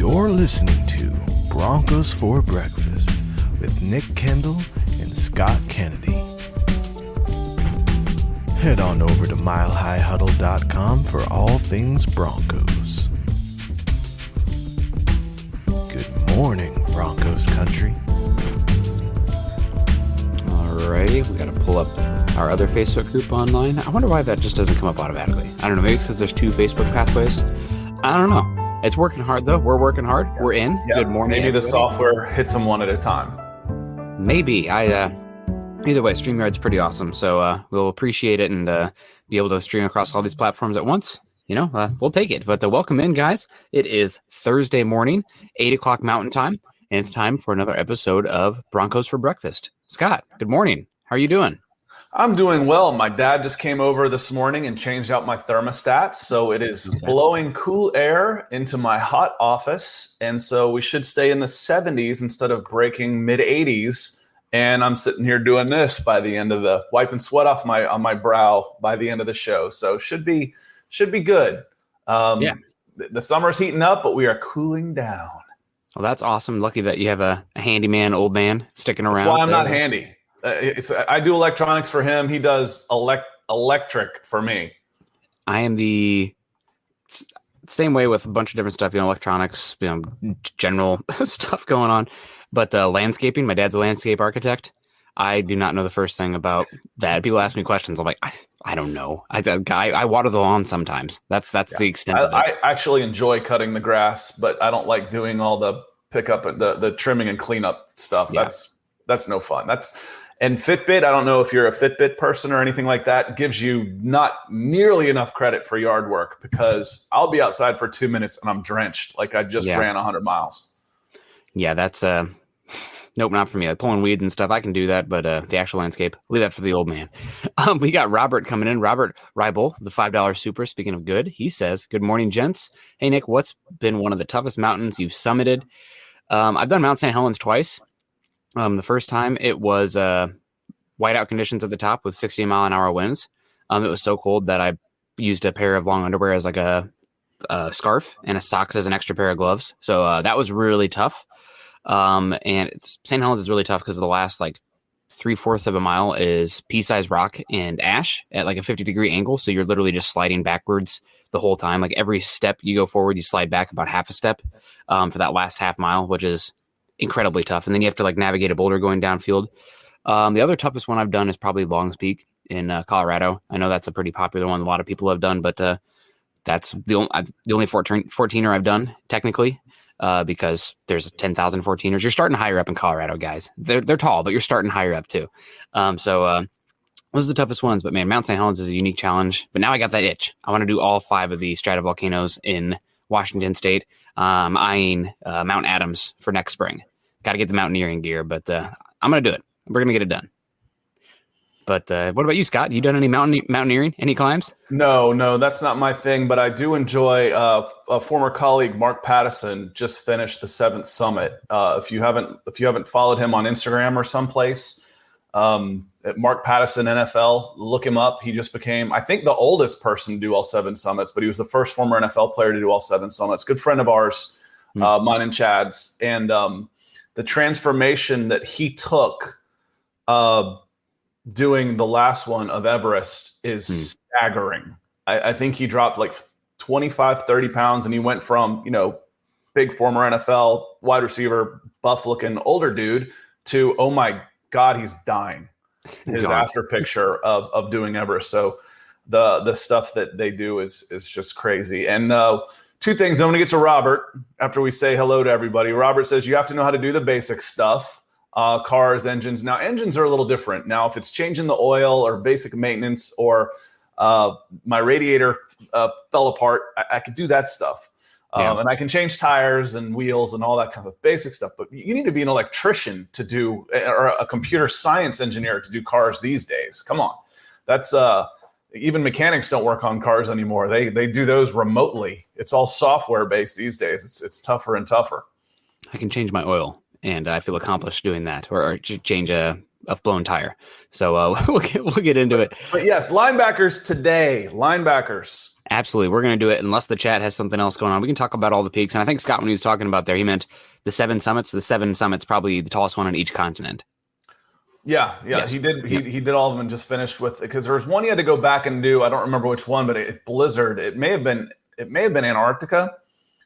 You're listening to Broncos for Breakfast with Nick Kendell and Scott Kennedy. Head on over to milehighhuddle.com for all things Broncos. Good morning, Broncos country. Alrighty, we got to pull up our other Facebook group online. I wonder why that just doesn't come up automatically. I don't know, maybe it's because there's two Facebook pathways. I don't know. It's working hard, though. We're working hard. We're in. Yeah, good morning, maybe everybody. the software hits them one at a time. Maybe. Either way, StreamYard's pretty awesome, so we'll appreciate it and be able to stream across all these platforms at once. You know, we'll take it. But welcome in, guys. It is Thursday morning, 8 o'clock Mountain Time, and it's time for another episode of Broncos for Breakfast. Scott, good morning. How are you doing? I'm doing well. My dad just came over this morning and changed out my thermostat, so it is blowing cool air into my hot office, and so we should stay in the 70s instead of breaking mid-80s. And I'm sitting here doing this by the end of the wiping sweat off my brow by the end of the show, so should be good. The summer's heating up, but we are cooling down. Well, that's awesome. Lucky that you have a handyman, old man sticking around. That's why I'm not handy. I do electronics for him. He does electric for me. I am the same way with a bunch of different stuff, electronics, general stuff going on. But landscaping, my dad's a landscape architect. I do not know the first thing about that. People ask me questions. I'm like, I don't know. I water the lawn sometimes. That's the extent of it. I actually enjoy cutting the grass, but I don't like doing all the pickup and the trimming and cleanup stuff. Yeah. That's no fun. And Fitbit, I don't know if you're a Fitbit person or anything like that, gives you not nearly enough credit for yard work, because I'll be outside for 2 minutes and I'm drenched like I just ran 100 miles. Yeah, that's nope, not for me. Like pulling weeds and stuff, I can do that, but the actual landscape, leave that for the old man. We got Robert coming in. Robert Ribel, the $5 super. Speaking of good, he says, "Good morning, gents. Hey, Nick, what's been one of the toughest mountains you've summited?" I've done Mount St. Helens twice. The first time it was whiteout conditions at the top with 60-mile-an-hour winds. It was so cold that I used a pair of long underwear as like a scarf and a socks as an extra pair of gloves. So that was really tough. And St. Helens is really tough because the last like 3/4 of a mile is pea-sized rock and ash at like a 50-degree angle. So you're literally just sliding backwards the whole time. Like every step you go forward, you slide back about half a step for that last half mile, which is incredibly tough. And then you have to like navigate a boulder going downfield. The other toughest one I've done is probably Longs Peak in Colorado. I know that's a pretty popular one. A lot of people have done, but that's the only 14er I've done technically, because there's 10,000 14ers. You're starting higher up in Colorado, guys. They're tall, but you're starting higher up too. Those are the toughest ones. But man, Mount St. Helens is a unique challenge. But now I got that itch. I want to do all 5 of the stratovolcanoes in Washington State. Eyeing Mount Adams for next spring. Got to get the mountaineering gear, but I'm going to do it. We're going to get it done. But what about you, Scott? You done any mountaineering? Any climbs? No, that's not my thing, but I do enjoy a former colleague, Mark Pattison, just finished the 7th summit. If you haven't followed him on Instagram or someplace, Mark Pattison NFL, look him up. He just became, I think, the oldest person to do all 7 summits, but he was the first former NFL player to do all 7 summits. Good friend of ours, mine and Chad's. And the transformation that he took doing the last one of Everest is staggering. I think he dropped like 25, 30 pounds, and he went from, big former NFL wide receiver, buff looking older dude to, oh my God, he's dying. His after picture of doing Everest. So the stuff that they do is just crazy. And 2 things. I'm going to get to Robert after we say hello to everybody. Robert says you have to know how to do the basic stuff. Cars, engines. Now, engines are a little different. Now, if it's changing the oil or basic maintenance, or my radiator fell apart, I could do that stuff. And I can change tires and wheels and all that kind of basic stuff. But you need to be an electrician to do, or a computer science engineer to do cars these days. Come on. That's even mechanics don't work on cars anymore. They do those remotely. It's all software based these days. It's tougher and tougher. I can change my oil, and I feel accomplished doing that, or change a blown tire. So we'll get into it. But yes, linebackers today. Linebackers. Absolutely. We're going to do it unless the chat has something else going on. We can talk about all the peaks. And I think Scott, when he was talking about there, he meant the 7 summits. The 7 summits, probably the tallest one on each continent. Yeah, Yes. he did. He did all of them and just finished with, because there was one he had to go back and do. I don't remember which one, but it blizzard. It may have been Antarctica,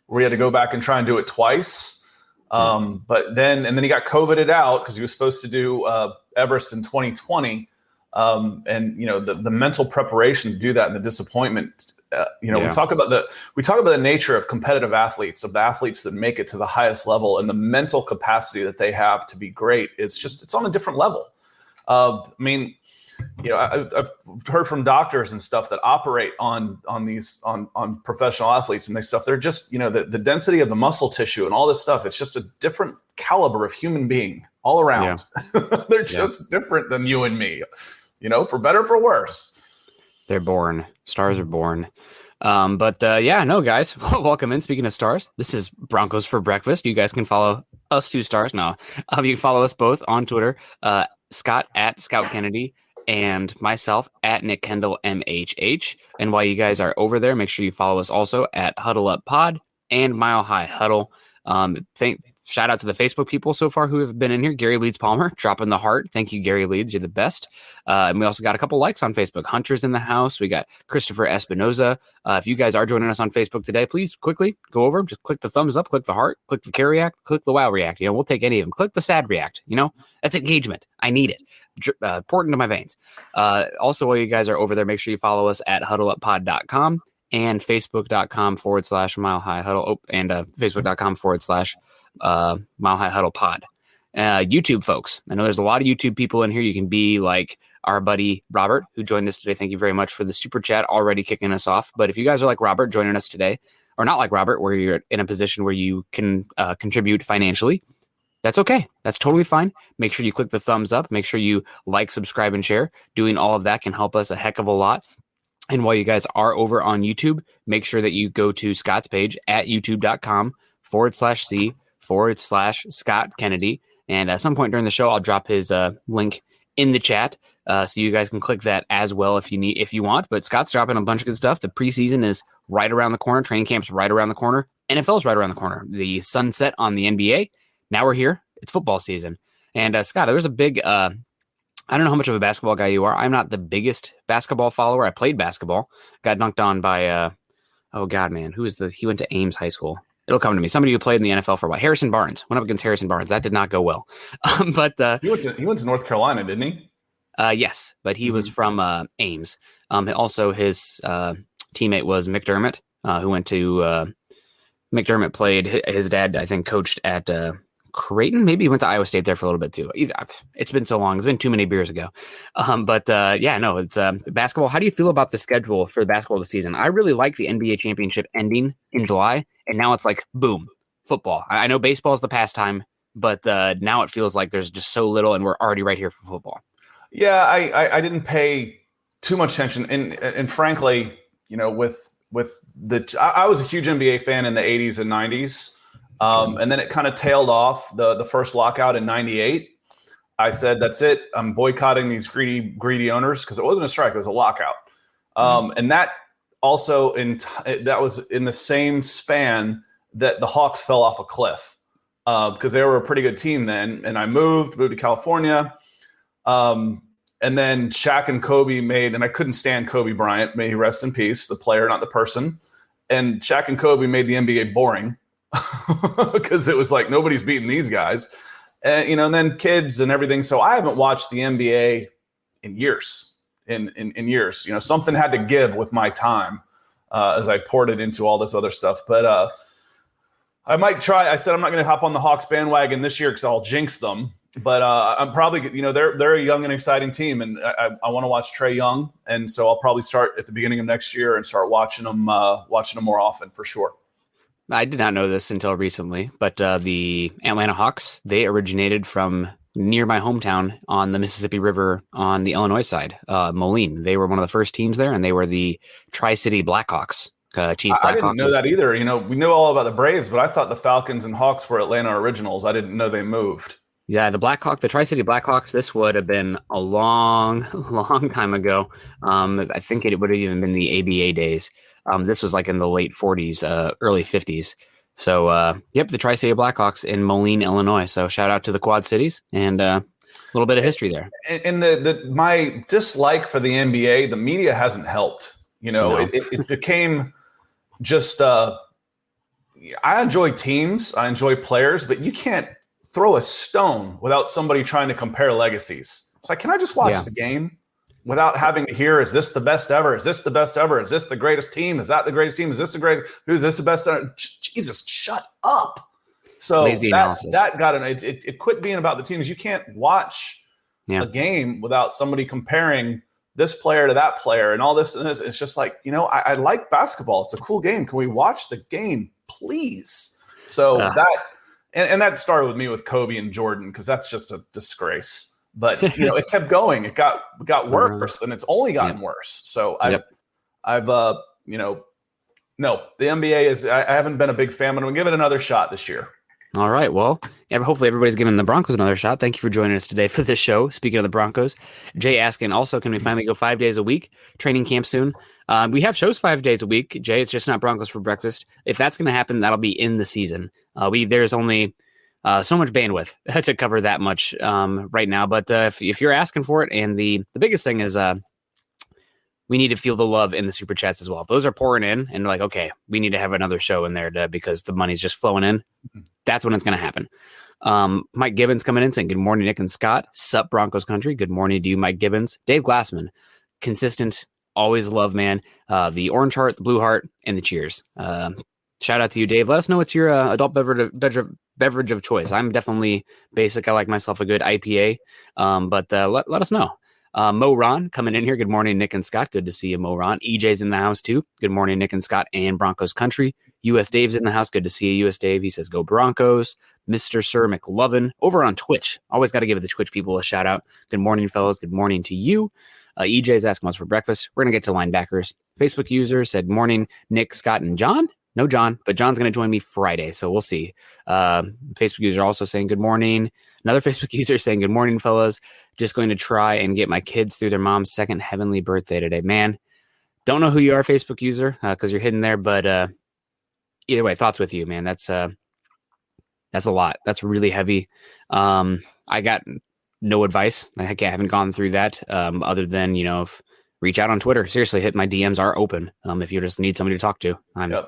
where he had to go back and try and do it twice. But then he got COVIDed out because he was supposed to do Everest in 2020. And the mental preparation to do that and the disappointment. We talk about the nature of competitive athletes, of the athletes that make it to the highest level, and the mental capacity that they have to be great. It's on a different level. I've heard from doctors and stuff that operate on professional athletes and they're just, the density of the muscle tissue and all this stuff. It's just a different caliber of human being all around. Yeah. They're just different than you and me, for better or for worse. They're born. Stars are born. Guys, welcome in. Speaking of stars, this is Broncos for Breakfast. You guys can follow us 2 stars now. You can follow us both on Twitter, Scott at Scout Kennedy and myself at Nick Kendell MHH. And while you guys are over there, make sure you follow us also at Huddle Up Pod and Mile High Huddle. Shout out to the Facebook people so far who have been in here. Gary Leeds Palmer dropping the heart. Thank you, Gary Leeds. You're the best. And we also got a couple likes on Facebook. Hunter's in the house. We got Christopher Espinoza. If you guys are joining us on Facebook today, please quickly go over. Just click the thumbs up, click the heart, click the care react, click the wow react. We'll take any of them. Click the sad react. That's engagement. I need it. Important to my veins. Also, while you guys are over there, make sure you follow us at huddleuppod.com and facebook.com/Mile High Huddle and facebook.com/Mile High Huddle Pod. YouTube folks, I know there's a lot of YouTube people in here. You can be like our buddy Robert, who joined us today. Thank you very much for the super chat already kicking us off. But if you guys are like Robert joining us today, or not like Robert, where you're in a position where you can contribute financially, that's okay. That's totally fine. Make sure you click the thumbs up. Make sure you like, subscribe, and share. Doing all of that can help us a heck of a lot. And while you guys are over on YouTube, make sure that you go to Scott's page at youtube.com/C/Scott Kennedy. And at some point during the show, I'll drop his link in the chat. So you guys can click that as well if you want. But Scott's dropping a bunch of good stuff. The preseason is right around the corner. Training camp's right around the corner. NFL's right around the corner. The sunset on the NBA. Now we're here. It's football season. And Scott, there's a big I don't know how much of a basketball guy you are. I'm not the biggest basketball follower. I played basketball. Got dunked on by, he went to Ames High School. It'll come to me. Somebody who played in the NFL for a while. Harrison Barnes. Went up against Harrison Barnes. That did not go well. He went to North Carolina, didn't he? Yes, but he was from Ames. Also, his teammate was McDermott, who went to McDermott played. His dad, I think, coached at Creighton. Maybe he went to Iowa State there for a little bit too. It's been so long. It's been too many beers ago. It's basketball. How do you feel about the schedule for the basketball this season? I really like the NBA championship ending in July, and now it's like, boom, football. I know baseball is the pastime, but now it feels like there's just so little, and we're already right here for football. Yeah, I didn't pay too much attention, and frankly, I was a huge NBA fan in the 80s and 90s. And then it kind of tailed off the first lockout in 98. I said, that's it. I'm boycotting these greedy owners, because it wasn't a strike. It was a lockout. And that also that was in the same span that the Hawks fell off a cliff, because they were a pretty good team then. And I moved to California. And then Shaq and Kobe and I couldn't stand Kobe Bryant, may he rest in peace, the player, not the person. And Shaq and Kobe made the NBA boring. Because it was like, nobody's beating these guys, and then kids and everything. So I haven't watched the NBA in years. In years, something had to give with my time as I poured it into all this other stuff. But I might try. I said I'm not going to hop on the Hawks bandwagon this year because I'll jinx them. But I'm probably, they're a young and exciting team, and I want to watch Trae Young, and so I'll probably start at the beginning of next year and start watching them more often for sure. I did not know this until recently, but the Atlanta Hawks, they originated from near my hometown on the Mississippi River on the Illinois side, Moline. They were one of the first teams there, and they were the Tri-City Blackhawks. Chief Blackhawk. I didn't know that either. We know all about the Braves, but I thought the Falcons and Hawks were Atlanta originals. I didn't know they moved. Yeah, the Tri-City Blackhawks, this would have been a long, long time ago. I think it would have even been the ABA days. This was like in the late 40s, early 50s. So, the Tri-State Blackhawks in Moline, Illinois. So shout out to the Quad Cities and a little bit of history there. And my dislike for the NBA, the media hasn't helped. No. It became just I enjoy teams, I enjoy players, but you can't throw a stone without somebody trying to compare legacies. It's like, can I just watch the game without having to hear, is this the best ever? Is this the best ever? Is this the greatest team? Is that the greatest team? Is this who's this the best ever? Jesus, shut up. So that got it quit being about the teams. You can't watch a game without somebody comparing this player to that player and all this. And it's just like, I like basketball. It's a cool game. Can we watch the game, please? So that started with me with Kobe and Jordan, because that's just a disgrace. But it kept going. It got worse, and it's only gotten worse. So I've no, the NBA is. I haven't been a big fan, but I'm gonna give it another shot this year. All right. Well, hopefully everybody's giving the Broncos another shot. Thank you for joining us today for this show. Speaking of the Broncos, Jay asking also, can we finally go 5 days a week? Training camp soon. We have shows 5 days a week, Jay. It's just not Broncos for breakfast. If that's going to happen, that'll be in the season. There's only so much bandwidth to cover that much right now. But if you're asking for it, and the biggest thing is we need to feel the love in the super chats as well. If those are pouring in and like, okay, we need to have another show in there because the money's just flowing in, that's when it's going to happen. Mike Gibbons coming in saying, good morning, Nick and Scott. Sup, Broncos country. Good morning to you, Mike Gibbons. Dave Glassman, consistent, always love, man. The orange heart, the blue heart, and the cheers. Shout out to you, Dave. Let us know what's your adult beverage of choice. I'm definitely basic. I like myself a good IPA, but let us know. Mo Ron coming in here. Good morning, Nick and Scott. Good to see you, Mo Ron. EJ's in the house too. Good morning, Nick and Scott and Broncos country. US Dave's in the house. Good to see you, US Dave. He says, go Broncos. Mr. Sir McLovin over on Twitch. Always got to give the Twitch people a shout out. Good morning, fellows. Good morning to you. EJ's asking what's for breakfast. We're going to get to linebackers. Facebook user said, morning, Nick, Scott, and John. No John, but John's going to join me Friday, so we'll see. Facebook user also saying good morning. Another Facebook user saying good morning, fellas. Just going to try and get my kids through their mom's second heavenly birthday today. Man, don't know who you are, Facebook user, because you're hidden there, but either way, thoughts with you, man. That's a lot. That's really heavy. I got no advice. I haven't gone through that other than, reach out on Twitter. Seriously, my DMs are open. If you just need somebody to talk to,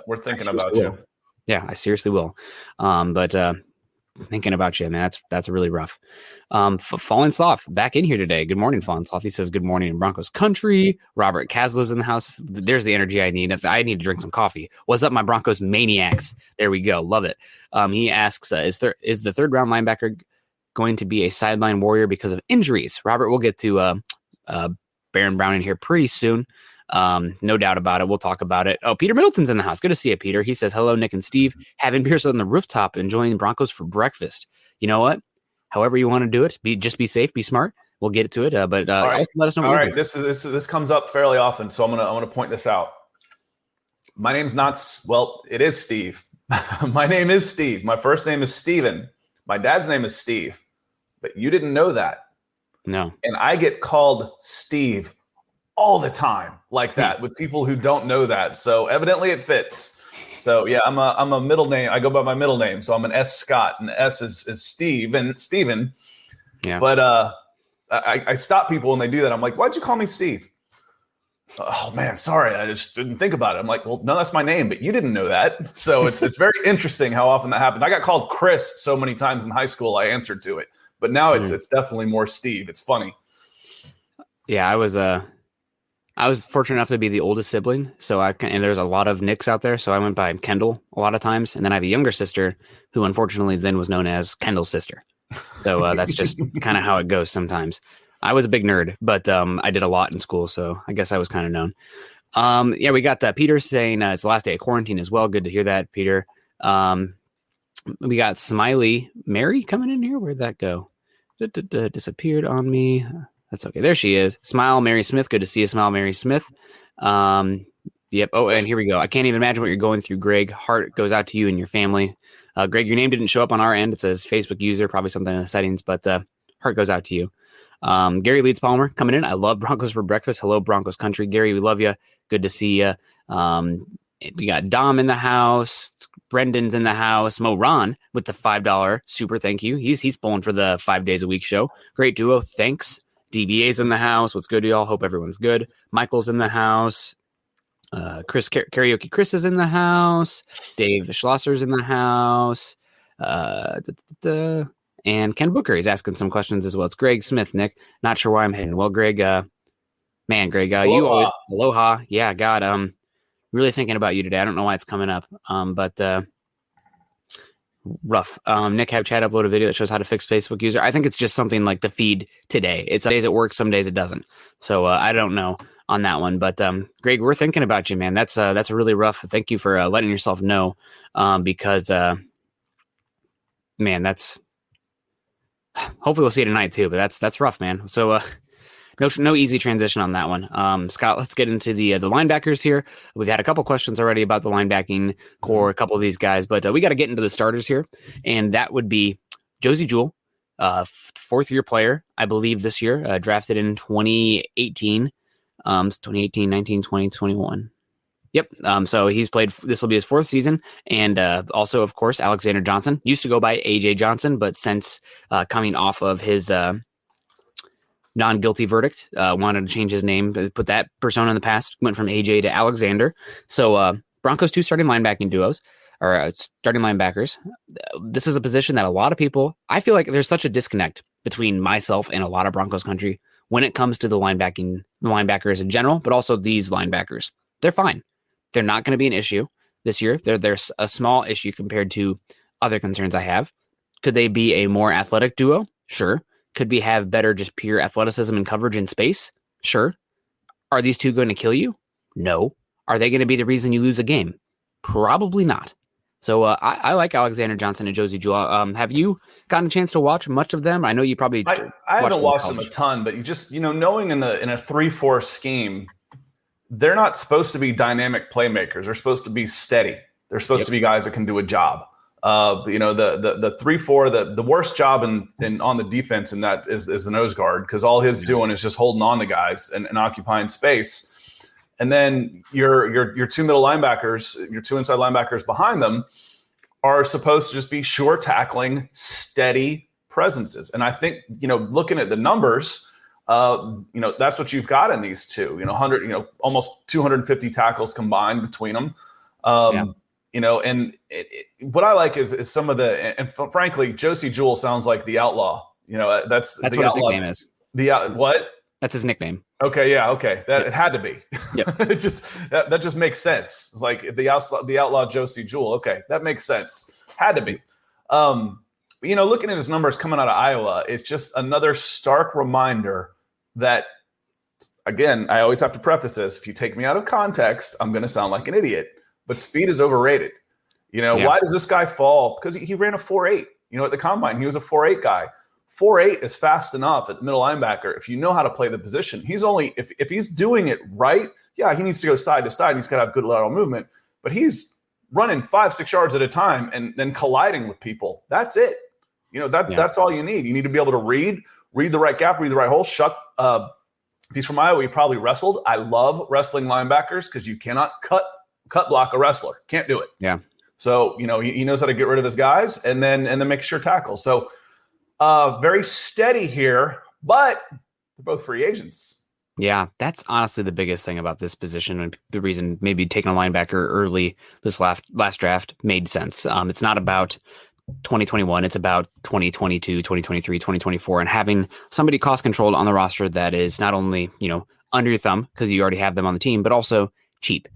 we're thinking about you. Yeah, I seriously will. But thinking about you, man, that's really rough. Fallen Sloth back in here today. Good morning, Fallen Sloth. He says, good morning in Broncos country. Robert Caslow's in the house. There's the energy I need. I need to drink some coffee. What's up, my Broncos maniacs? There we go. Love it. He asks, is the third round linebacker going to be a sideline warrior because of injuries? Robert, we'll get to Baron Brown in here pretty soon. No doubt about it. We'll talk about it. Oh, Peter Middleton's in the house. Good to see you, Peter. He says, hello, Nick and Steve. Having beers on the rooftop, enjoying Broncos for breakfast. You know what? However you want to do it, just be safe, be smart. We'll get to it. But right. Let us know. All right. This comes up fairly often, so I'm gonna point this out. My name's it is Steve. My name is Steve. My first name is Steven. My dad's name is Steve, but you didn't know that. No. And I get called Steve all the time like that with people who don't know that. So evidently it fits. So yeah, I'm a middle name. I go by my middle name. So I'm an S Scott, and S is Steve and Steven. Yeah. But I stop people when they do that. I'm like, why'd you call me Steve? Oh man, sorry. I just didn't think about it. I'm like, well, no, that's my name, but you didn't know that. So it's very interesting how often that happened. I got called Chris so many times in high school, I answered to it. But now it's definitely more Steve. It's funny. Yeah, I was fortunate enough to be the oldest sibling, and there's a lot of Nicks out there, so I went by Kendall a lot of times, and then I have a younger sister who unfortunately then was known as Kendall's sister. So that's just kind of how it goes sometimes. I was a big nerd, but I did a lot in school, so I guess I was kind of known. We got Peter saying it's the last day of quarantine as well. Good to hear that, Peter. We got Smiley Mary coming in here. Where'd that go? Disappeared on me. That's okay. There she is. Smile Mary Smith. Good to see you, Smile Mary Smith. Yep. Oh, and here we go. I can't even imagine what you're going through, Greg. Heart goes out to you and your family. Greg, your name didn't show up on our end. It says Facebook user, probably something in the settings, but heart goes out to you. Gary Leeds Palmer coming in. I love Broncos for breakfast. Hello, Broncos country. Gary, we love you. Good to see you. We got Dom in the house. Brendan's in the house. Mo Ron with the $5 super. Thank you. He's pulling for the 5 days a week show. Great duo. Thanks. DBA's in the house. What's good, y'all? Hope everyone's good. Michael's in the house. Chris Karaoke Chris is in the house. Dave Schlosser's in the house. And Ken Booker is asking some questions as well. It's Greg Smith, Nick. Not sure why I'm hitting. Well, Greg, Greg, you always aloha. Yeah, God, really thinking about you today. I don't know why it's coming up. But rough. Nick have Chad upload a video that shows how to fix Facebook user. I think it's just something like the feed today. It's some days it works, some days it doesn't. So I don't know on that one. But Greg, we're thinking about you, man. That's really rough. Thank you for letting yourself know. Because man, that's hopefully we'll see it tonight too. But that's rough, man. So no easy transition on that one. Scott, let's get into the linebackers here. We've had a couple questions already about the linebacking core, a couple of these guys, but we got to get into the starters here. And that would be Josey Jewell, fourth-year player, I believe, this year, drafted in 2018. 2018, 19, 20, 21. Yep. So he's played, this will be his fourth season. And also, of course, Alexander Johnson used to go by AJ Johnson, but since coming off of his non-guilty verdict, wanted to change his name, put that persona in the past, went from AJ to Alexander. So Broncos 2 starting linebacking duos, or starting linebackers. This is a position that a lot of people, I feel like there's such a disconnect between myself and a lot of Broncos country when it comes to the linebackers in general, but also these linebackers. They're fine. They're not going to be an issue this year. There's a small issue compared to other concerns I have. Could they be a more athletic duo? Sure. Could we have better just pure athleticism and coverage in space? Sure. Are these two going to kill you? No. Are they going to be the reason you lose a game? Probably not. So I like Alexander Johnson and Josey Jewell. Have you gotten a chance to watch much of them? I know you probably I haven't watched them a ton, but you just, knowing in a 3-4 scheme, they're not supposed to be dynamic playmakers. They're supposed to be steady. They're supposed to be guys that can do a job. The 3-4, the worst job in on the defense in that is the nose guard, because all he's doing is just holding on to guys and occupying space. And then your two middle linebackers, your two inside linebackers behind them are supposed to just be sure tackling, steady presences. And I think, looking at the numbers, that's what you've got in these two, 100, almost 250 tackles combined between them. And what I like is some of and frankly, Josey Jewell sounds like the outlaw. That's the what outlaw. His nickname is. What? That's his nickname. Okay. Yeah. Okay. It had to be. Yep. It's just that just makes sense. Like the outlaw Josey Jewell. Okay, that makes sense. Had to be. Looking at his numbers coming out of Iowa, it's just another stark reminder that, again, I always have to preface this. If you take me out of context, I'm going to sound like an idiot. But speed is overrated. Why does this guy fall? Because he ran a 4.8. At the combine, he was a 4.8 guy. 4.8 is fast enough at the middle linebacker if you know how to play the position. He's only if he's doing it right, yeah, he needs to go side to side. He's got to have good lateral movement, but he's running 5-6 yards at a time and then colliding with people. That's it. That's all you need. You need to be able to read the right gap, read the right hole. If he's from Iowa, he probably wrestled. I love wrestling linebackers because you cannot cut block a wrestler. Can't do it. Yeah. So, he knows how to get rid of his guys and then make sure tackle. So very steady here, but they're both free agents. Yeah, that's honestly the biggest thing about this position, and the reason maybe taking a linebacker early this last draft made sense. It's not about 2021. It's about 2022, 2023, 2024, and having somebody cost controlled on the roster that is not only, under your thumb because you already have them on the team, but also cheap.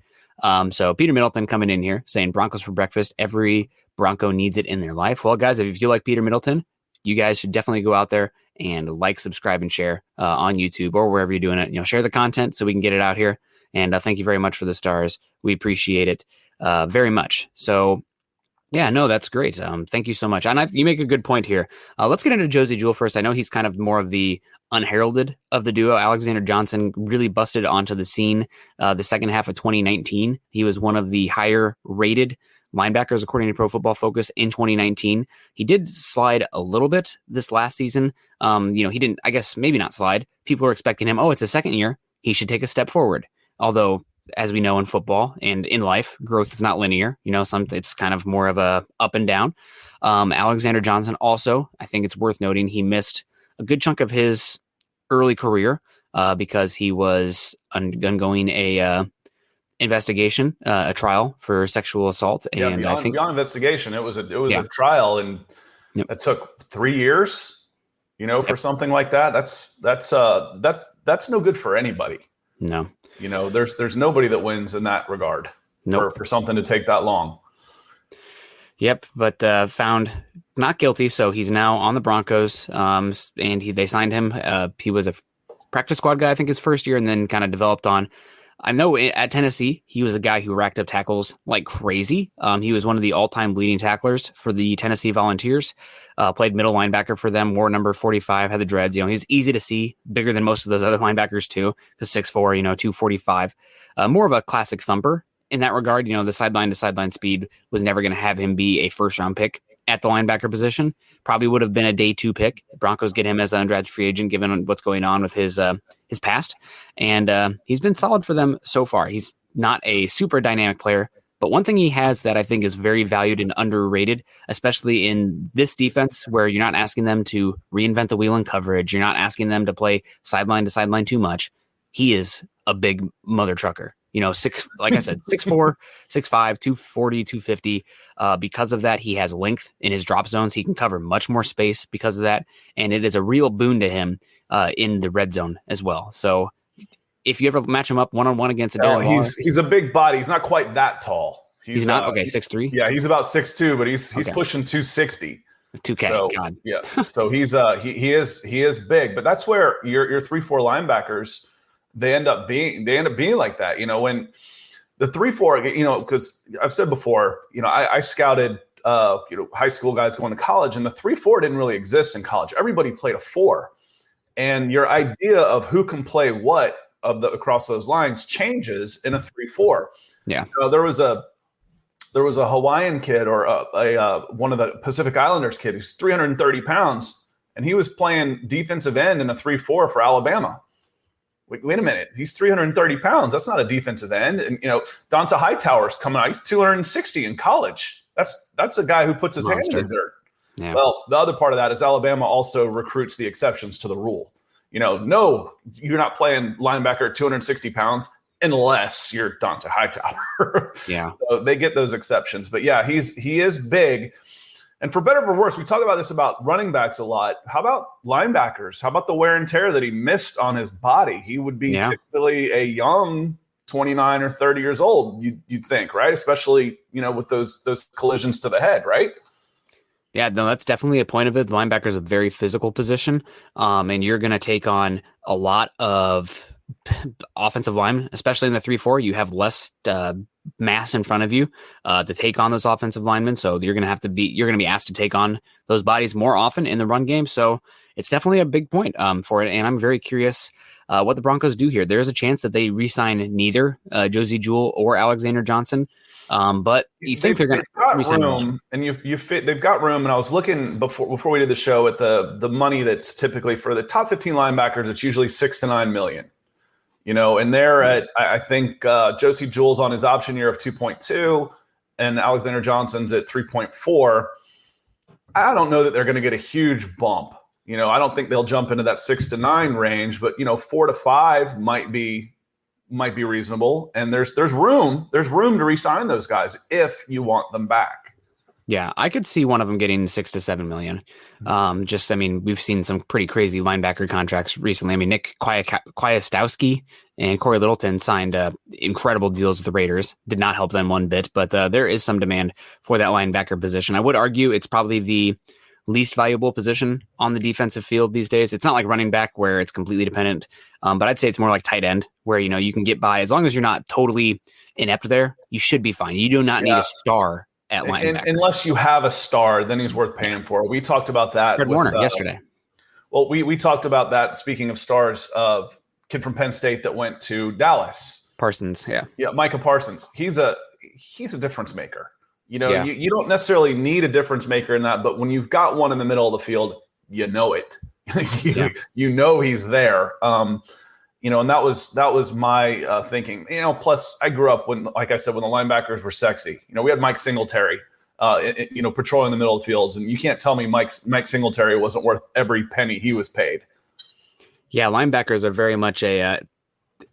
So Peter Middleton coming in here saying Broncos for breakfast. Every Bronco needs it in their life. Well, guys, if you like Peter Middleton, you guys should definitely go out there and like, subscribe, and share on YouTube or wherever you're doing it. Share the content so we can get it out here. And thank you very much for the stars. We appreciate it very much. So, yeah, no, that's great. Thank you so much. And you make a good point here. Let's get into Josey Jewell first. I know he's kind of more of the unheralded of the duo. Alexander Johnson really busted onto the scene the second half of 2019. He was one of the higher rated linebackers, according to Pro Football Focus, in 2019. He did slide a little bit this last season. He didn't, I guess, maybe not slide. People were expecting him, it's his second year, he should take a step forward. Although, as we know in football and in life, growth is not linear. It's kind of more of a up and down. Alexander Johnson also, I think it's worth noting, he missed a good chunk of his early career because he was undergoing a investigation, a trial for sexual assault. And beyond, I think beyond investigation, it was a trial, and it took 3 years, for something like that. That's no good for anybody. No, there's nobody that wins in that regard. Nope. For something to take that long. Yep, but found not guilty, so he's now on the Broncos. And they signed him. He was a practice squad guy, I think, his first year, and then kind of developed on. I know at Tennessee, he was a guy who racked up tackles like crazy. He was one of the all-time leading tacklers for the Tennessee Volunteers. Played middle linebacker for them, wore number 45, had the dreads. He's easy to see, bigger than most of those other linebackers too, because 6'4", 245. More of a classic thumper in that regard. The sideline to sideline speed was never going to have him be a first-round pick at the linebacker position. Probably would have been a day 2 pick. Broncos get him as an undrafted free agent, given what's going on with his past. And he's been solid for them so far. He's not a super dynamic player, but one thing he has that I think is very valued and underrated, especially in this defense where you're not asking them to reinvent the wheel in coverage. You're not asking them to play sideline to sideline too much. He is a big mother trucker. Like I said, 6'4", 6'5", 240, 250. Because of that, he has length in his drop zones. He can cover much more space because of that. And it is a real boon to him in the red zone as well. So if you ever match him up one-on-one against a Darren Waller, he's a big body. He's not quite that tall. He's not? Okay, 6'3"? Yeah, he's about 6'2", but he's pushing 260. 2K, so, God. Yeah, so he's he is big. But that's where your 3-4 linebackers, they end up being like that. When the 3-4, because I've said before, I scouted, high school guys going to college, and the 3-4 didn't really exist in college. Everybody played a 4, and your idea of who can play what across those lines changes in a 3-4. Yeah, there was a Hawaiian kid or one of the Pacific Islanders kid who's 330 pounds, and he was playing defensive end in a 3-4 for Alabama. Wait a minute. He's 330 pounds. That's not a defensive end. And, Donta Hightower's coming out. He's 260 in college. That's a guy who puts his hand in the dirt. Yeah. Well, the other part of that is Alabama also recruits the exceptions to the rule. No, you're not playing linebacker at 260 pounds unless you're Donta Hightower. Yeah. So they get those exceptions. But, yeah, he is big. And for better or for worse, we talk about this about running backs a lot. How about linebackers? How about the wear and tear that he missed on his body? He would be typically a young 29 or 30 years old, you'd think, right? Especially, with those collisions to the head, right? Yeah, no, that's definitely a point of it. The linebacker is a very physical position, and you're going to take on a lot of offensive linemen, especially in the 3-4. You have less mass in front of you to take on those offensive linemen, so you're going to be asked to take on those bodies more often in the run game. So it's definitely a big point for it, and I'm very curious what the Broncos do here. There's a chance that they re-sign neither Josie Jewell or Alexander Johnson, but you think they're going to re-sign room, and you fit. They've got room, and I was looking before we did the show at the money that's typically for the top 15 linebackers. It's usually $6 to $9 million. And they're at, I think Josie Jewell's on his option year of 2.2 and Alexander Johnson's at 3.4. I don't know that they're going to get a huge bump. I don't think they'll jump into that 6 to 9 range, but 4 to 5 might be reasonable. And there's room to re-sign those guys if you want them back. Yeah, I could see one of them getting 6 to 7 million. We've seen some pretty crazy linebacker contracts recently. Nick Kwiatkowski and Corey Littleton signed incredible deals with the Raiders. Did not help them one bit, but there is some demand for that linebacker position. I would argue it's probably the least valuable position on the defensive field these days. It's not like running back where it's completely dependent, but I'd say it's more like tight end where, you can get by. As long as you're not totally inept there, you should be fine. You do not need a star at linebacker. Unless you have a star, then he's worth paying for. We talked about that Fred Warner yesterday. Well, we talked about that. Speaking of stars, kid from Penn State that went to Dallas. Parsons, yeah, Micah Parsons. He's a difference maker. You don't necessarily need a difference maker in that, but when you've got one in the middle of the field, you know it. You know he's there. And that was my thinking. Plus I grew up like I said, when the linebackers were sexy. We had Mike Singletary, patrolling the middle of the fields, and you can't tell me Mike Singletary wasn't worth every penny he was paid. Yeah, linebackers are very much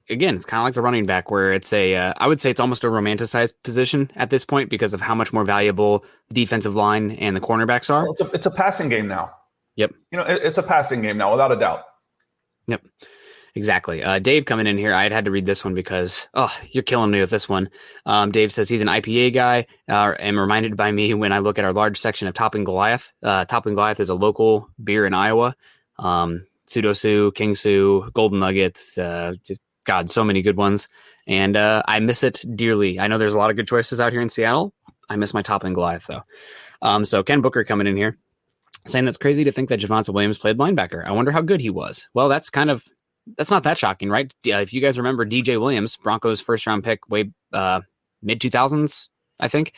again, it's kind of like the running back, where it's I would say it's almost a romanticized position at this point because of how much more valuable the defensive line and the cornerbacks are. Well, it's a passing game now. Yep. It's a passing game now, without a doubt. Yep. Exactly. Dave coming in here, I had to read this one because, you're killing me with this one. Dave says he's an IPA guy. Am reminded by me when I look at our large section of Topping Goliath. Topping Goliath is a local beer in Iowa. Pseudo Sue, King Sue, Golden Nugget. God, so many good ones. And I miss it dearly. I know there's a lot of good choices out here in Seattle. I miss my Topping Goliath, though. So Ken Booker coming in here saying that's crazy to think that Javonte Williams played linebacker. I wonder how good he was. Well, that's not that shocking, right? If you guys remember DJ Williams, Broncos first round pick way mid 2000s, I think.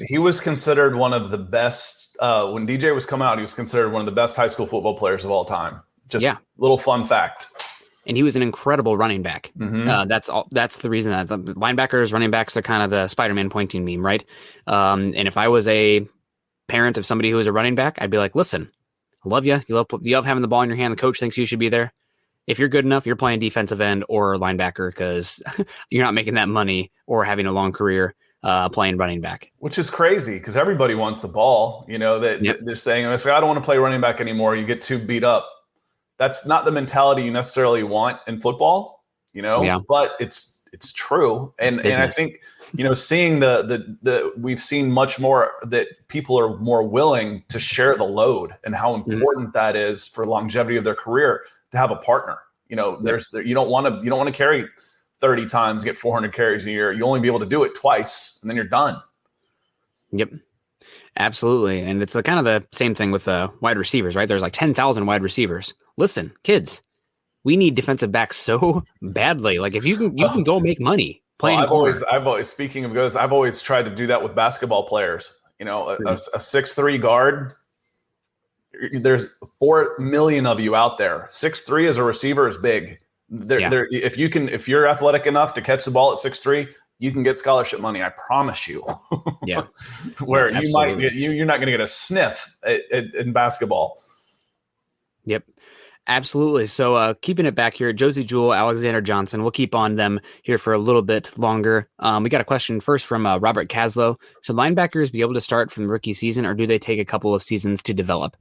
He was considered one of the best when DJ was coming out. He was considered one of the best high school football players of all time. Just little fun fact. And he was an incredible running back. Mm-hmm. That's the reason that the linebackers, running backs, they're kind of the Spider-Man pointing meme, right? And if I was a parent of somebody who was a running back, I'd be like, listen, I love you. You love having the ball in your hand. The coach thinks you should be there. If you're good enough, you're playing defensive end or linebacker because you're not making that money or having a long career playing running back. Which is crazy because everybody wants the ball. They're saying, I don't want to play running back anymore. You get too beat up. That's not the mentality you necessarily want in football, but it's true. And I think, seeing we've seen much more that people are more willing to share the load and how important that is for longevity of their career to have a partner. You don't want to carry 30 times, get 400 carries a year. You only be able to do it twice and then you're done. Yep. Absolutely. And it's kind of the same thing with wide receivers, right? There's like 10,000 wide receivers. Listen, kids, we need defensive backs so badly. Like if you can go make money playing. I've always speaking of guys, I've always tried to do that with basketball players. A 6'3" guard. There's 4 million of you out there. 6'3" as a receiver is big. If you're athletic enough to catch the ball at 6'3", you can get scholarship money. I promise you. Yeah. Where you're not going to get a sniff in basketball. Yep. Absolutely. So keeping it back here, Josie Jewell, Alexander Johnson, we'll keep on them here for a little bit longer. We got a question first from Robert Caslow. Should linebackers be able to start from the rookie season or do they take a couple of seasons to develop?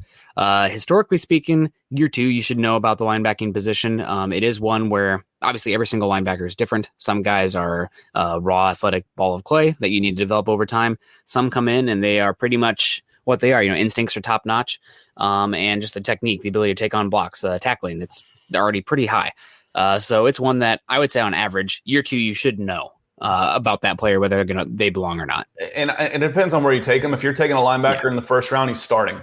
Historically speaking, year 2, you should know about the linebacking position. It is one where obviously every single linebacker is different. Some guys are raw athletic ball of clay that you need to develop over time. Some come in and they are pretty much what they are. Instincts are top notch. And just the technique, the ability to take on blocks, tackling, they're already pretty high. So it's one that I would say on average, year 2, you should know about that player, whether they belong or not. And it depends on where you take him. If you're taking a linebacker in the first round, he's starting.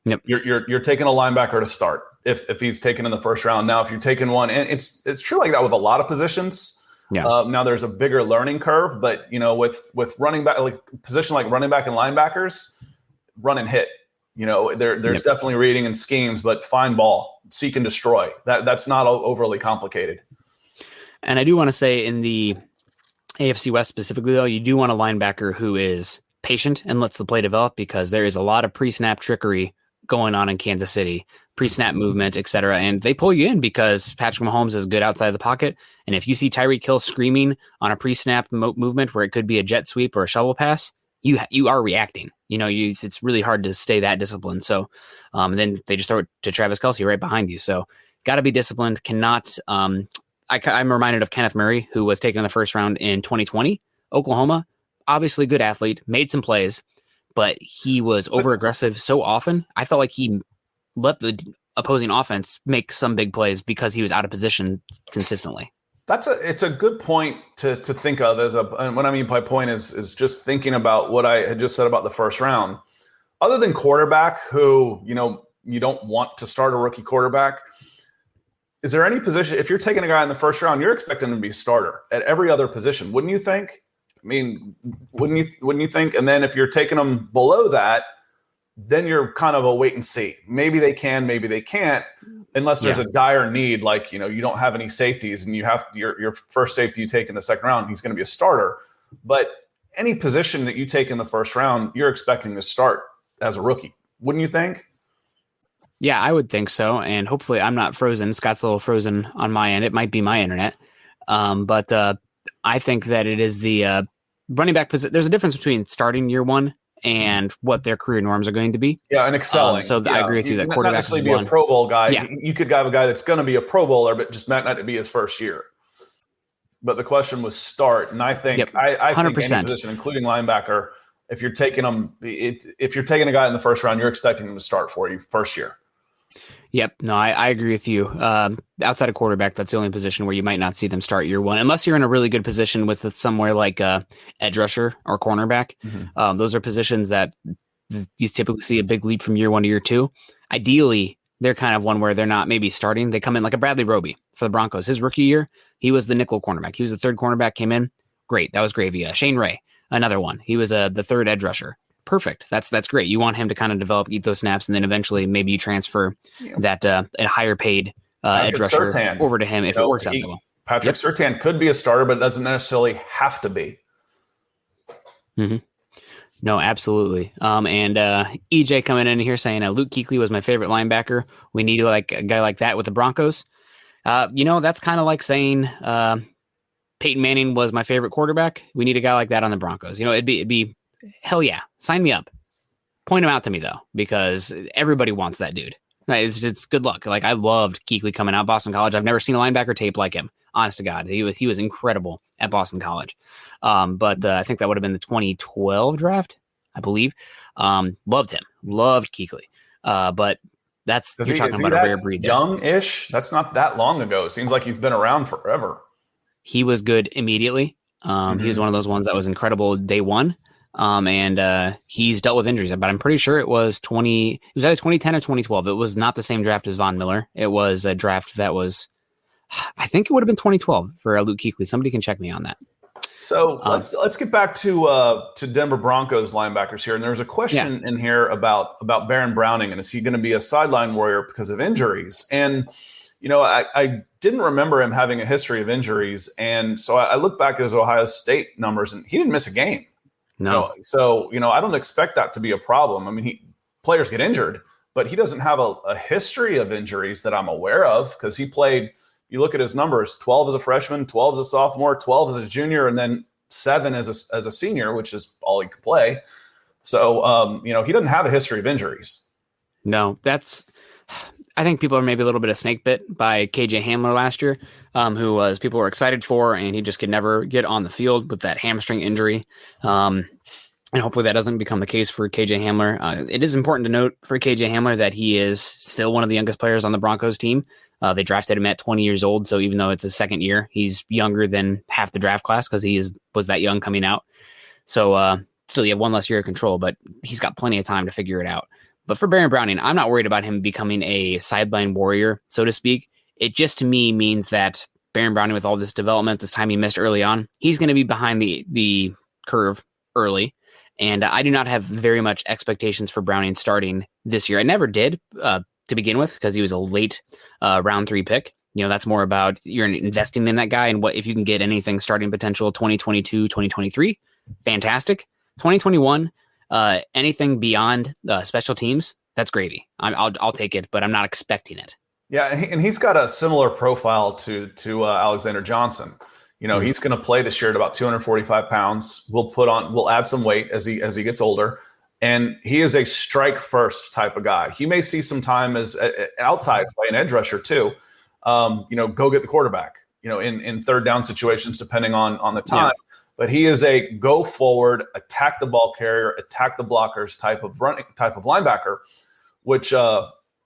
Yep. You're taking a linebacker to start if he's taken in the first round. Now, if you're taking one, and it's true like that with a lot of positions. Yeah. Now there's a bigger learning curve, but with running back, like position like running back and linebackers, run and hit. There's definitely reading and schemes, but find ball, seek and destroy. That's not overly complicated. And I do want to say in the AFC West specifically, though, you do want a linebacker who is patient and lets the play develop because there is a lot of pre-snap trickery going on in Kansas City, pre-snap movement, etc. And they pull you in because Patrick Mahomes is good outside the pocket. And if you see Tyreek Hill screaming on a pre-snap movement where it could be a jet sweep or a shovel pass, you are reacting. It's really hard to stay that disciplined. So then they just throw it to Travis Kelce right behind you. So got to be disciplined. Cannot. I'm reminded of Kenneth Murray, who was taken in the first round in 2020. Oklahoma, obviously good athlete, made some plays, but he was over aggressive so often. I felt like he let the opposing offense make some big plays because he was out of position consistently. It's a good point to think of and what I mean by point is just thinking about what I had just said about the first round. Other than quarterback, who, you don't want to start a rookie quarterback, is there any position, if you're taking a guy in the first round, you're expecting him to be a starter at every other position, wouldn't you think? I mean, wouldn't you think? And then if you're taking them below that, then you're kind of a wait and see. Maybe they can, maybe they can't, unless there's a dire need, like, you don't have any safeties and you have your first safety you take in the second round, he's going to be a starter. But any position that you take in the first round, you're expecting to start as a rookie. Wouldn't you think? Yeah, I would think so. And hopefully I'm not frozen. Scott's a little frozen on my end. It might be my internet. But I think that it is the running back position. There's a difference between starting year one and what their career norms are going to be. Yeah, and excelling. I agree with you that quarterback is be a Pro Bowl guy. Yeah. You could have a guy that's going to be a Pro Bowler, but just might not be his first year. But the question was start, and I think I think any position, including linebacker, if you're taking them, if you're taking a guy in the first round, you're expecting him to start for you first year. Yep. No, I agree with you. Outside of quarterback, that's the only position where you might not see them start year one, unless you're in a really good position with somewhere like edge rusher or cornerback. Mm-hmm. Those are positions that you typically see a big leap from year one to year two. Ideally, they're kind of one where they're not maybe starting. They come in like a Bradley Roby for the Broncos. His rookie year, he was the nickel cornerback. He was the third cornerback, came in. Great. That was gravy. Shane Ray, another one. He was the third edge rusher. Perfect. That's great. You want him to kind of develop, eat those snaps, and then eventually maybe you transfer that a higher paid edge rusher over to him if it works out well. Patrick Surtain could be a starter, but doesn't necessarily have to be. Mm-hmm. No, absolutely. And EJ coming in here saying Luke Kuechly was my favorite linebacker. We need like a guy like that with the Broncos. That's kind of like saying Peyton Manning was my favorite quarterback. We need a guy like that on the Broncos. It'd be hell yeah, sign me up. Point him out to me though, because everybody wants that dude. Right? It's good luck. Like I loved Kuechly coming out of Boston College. I've never seen a linebacker tape like him. Honest to God, he was incredible at Boston College. But I think that would have been the 2012 draft, I believe. Loved him. Loved Kuechly. But you're talking about a rare breed. Young-ish. That's not that long ago. It seems like he's been around forever. He was good immediately. He was one of those ones that was incredible day one. And he's dealt with injuries, but I'm pretty sure it was either 2010 or 2012. It was not the same draft as Von Miller. It was a draft that was, I think it would have been 2012 for Luke Kuechly. Somebody can check me on that. So let's get back to Denver Broncos linebackers here. And there's a question in here about Baron Browning, and is he going to be a sideline warrior because of injuries? And I didn't remember him having a history of injuries, and so I looked back at his Ohio State numbers, and he didn't miss a game. No. So I don't expect that to be a problem. I mean, players get injured, but he doesn't have a history of injuries that I'm aware of, because he played. You look at his numbers: 12 as a freshman, 12 as a sophomore, 12 as a junior, and then 7 as a senior, which is all he could play. So he doesn't have a history of injuries. No, I think people are maybe a little bit of snake bit by KJ Hamler last year, who people were excited for, and he just could never get on the field with that hamstring injury. And hopefully that doesn't become the case for KJ Hamler. It is important to note for KJ Hamler that he is still one of the youngest players on the Broncos team. They drafted him at 20 years old. So even though it's his second year, he's younger than half the draft class because he was that young coming out. So still you have one less year of control, but he's got plenty of time to figure it out. But for Baron Browning, I'm not worried about him becoming a sideline warrior, so to speak. It just, to me, means that Baron Browning, with all this development, this time he missed early on, he's going to be behind the curve early. And I do not have very much expectations for Browning starting this year. I never did to begin with, because he was a late round 3 pick. That's more about you're investing in that guy, and what if you can get anything starting potential 2022, 2023, fantastic. 2021, anything beyond special teams, that's gravy. I'll take it, but I'm not expecting it. Yeah, and he's got a similar profile to Alexander Johnson. He's going to play this year at about 245 pounds. We'll add some weight as he gets older, and he is a strike first type of guy. He may see some time as outside play, an edge rusher too. Go get the quarterback. In third down situations, depending on the time. Yeah. But he is a go forward, attack the ball carrier, attack the blockers type of linebacker, which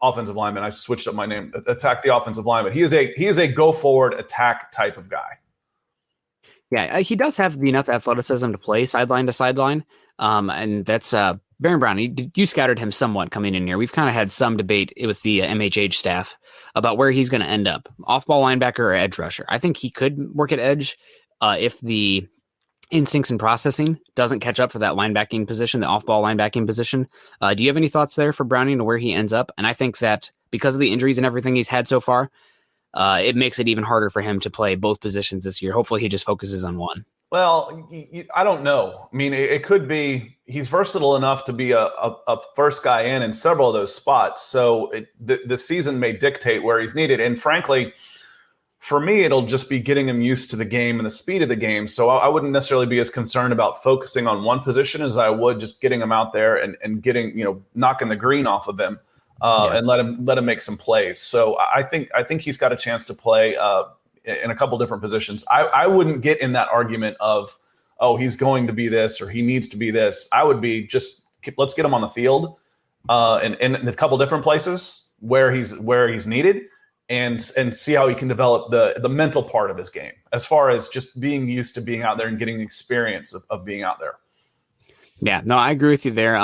offensive lineman. I switched up my name. Attack the offensive lineman. He is a go forward attack type of guy. Yeah, he does have enough athleticism to play sideline to sideline, and that's Baron Brown. You scouted him somewhat coming in here. We've kind of had some debate with the MHH staff about where he's going to end up: off ball linebacker or edge rusher. I think he could work at edge if the instincts and processing doesn't catch up for that linebacking position, the off-ball linebacking position. Do you have any thoughts there for Browning to where he ends up? And I think that because of the injuries and everything he's had so far, it makes it even harder for him to play both positions this year. Hopefully he just focuses on one. Well, I don't know. I mean, it could be he's versatile enough to be a first guy in several of those spots. So the season may dictate where he's needed. And frankly, for me, it'll just be getting him used to the game and the speed of the game. So I wouldn't necessarily be as concerned about focusing on one position as I would just getting him out there and getting, knocking the green off of him and let him make some plays. So I think he's got a chance to play in a couple different positions. I wouldn't get in that argument of, oh, he's going to be this or he needs to be this. I would be just, let's get him on the field in a couple different places where he's needed. And see how he can develop the mental part of his game as far as just being used to being out there and getting the experience of being out there. Yeah, no, I agree with you there.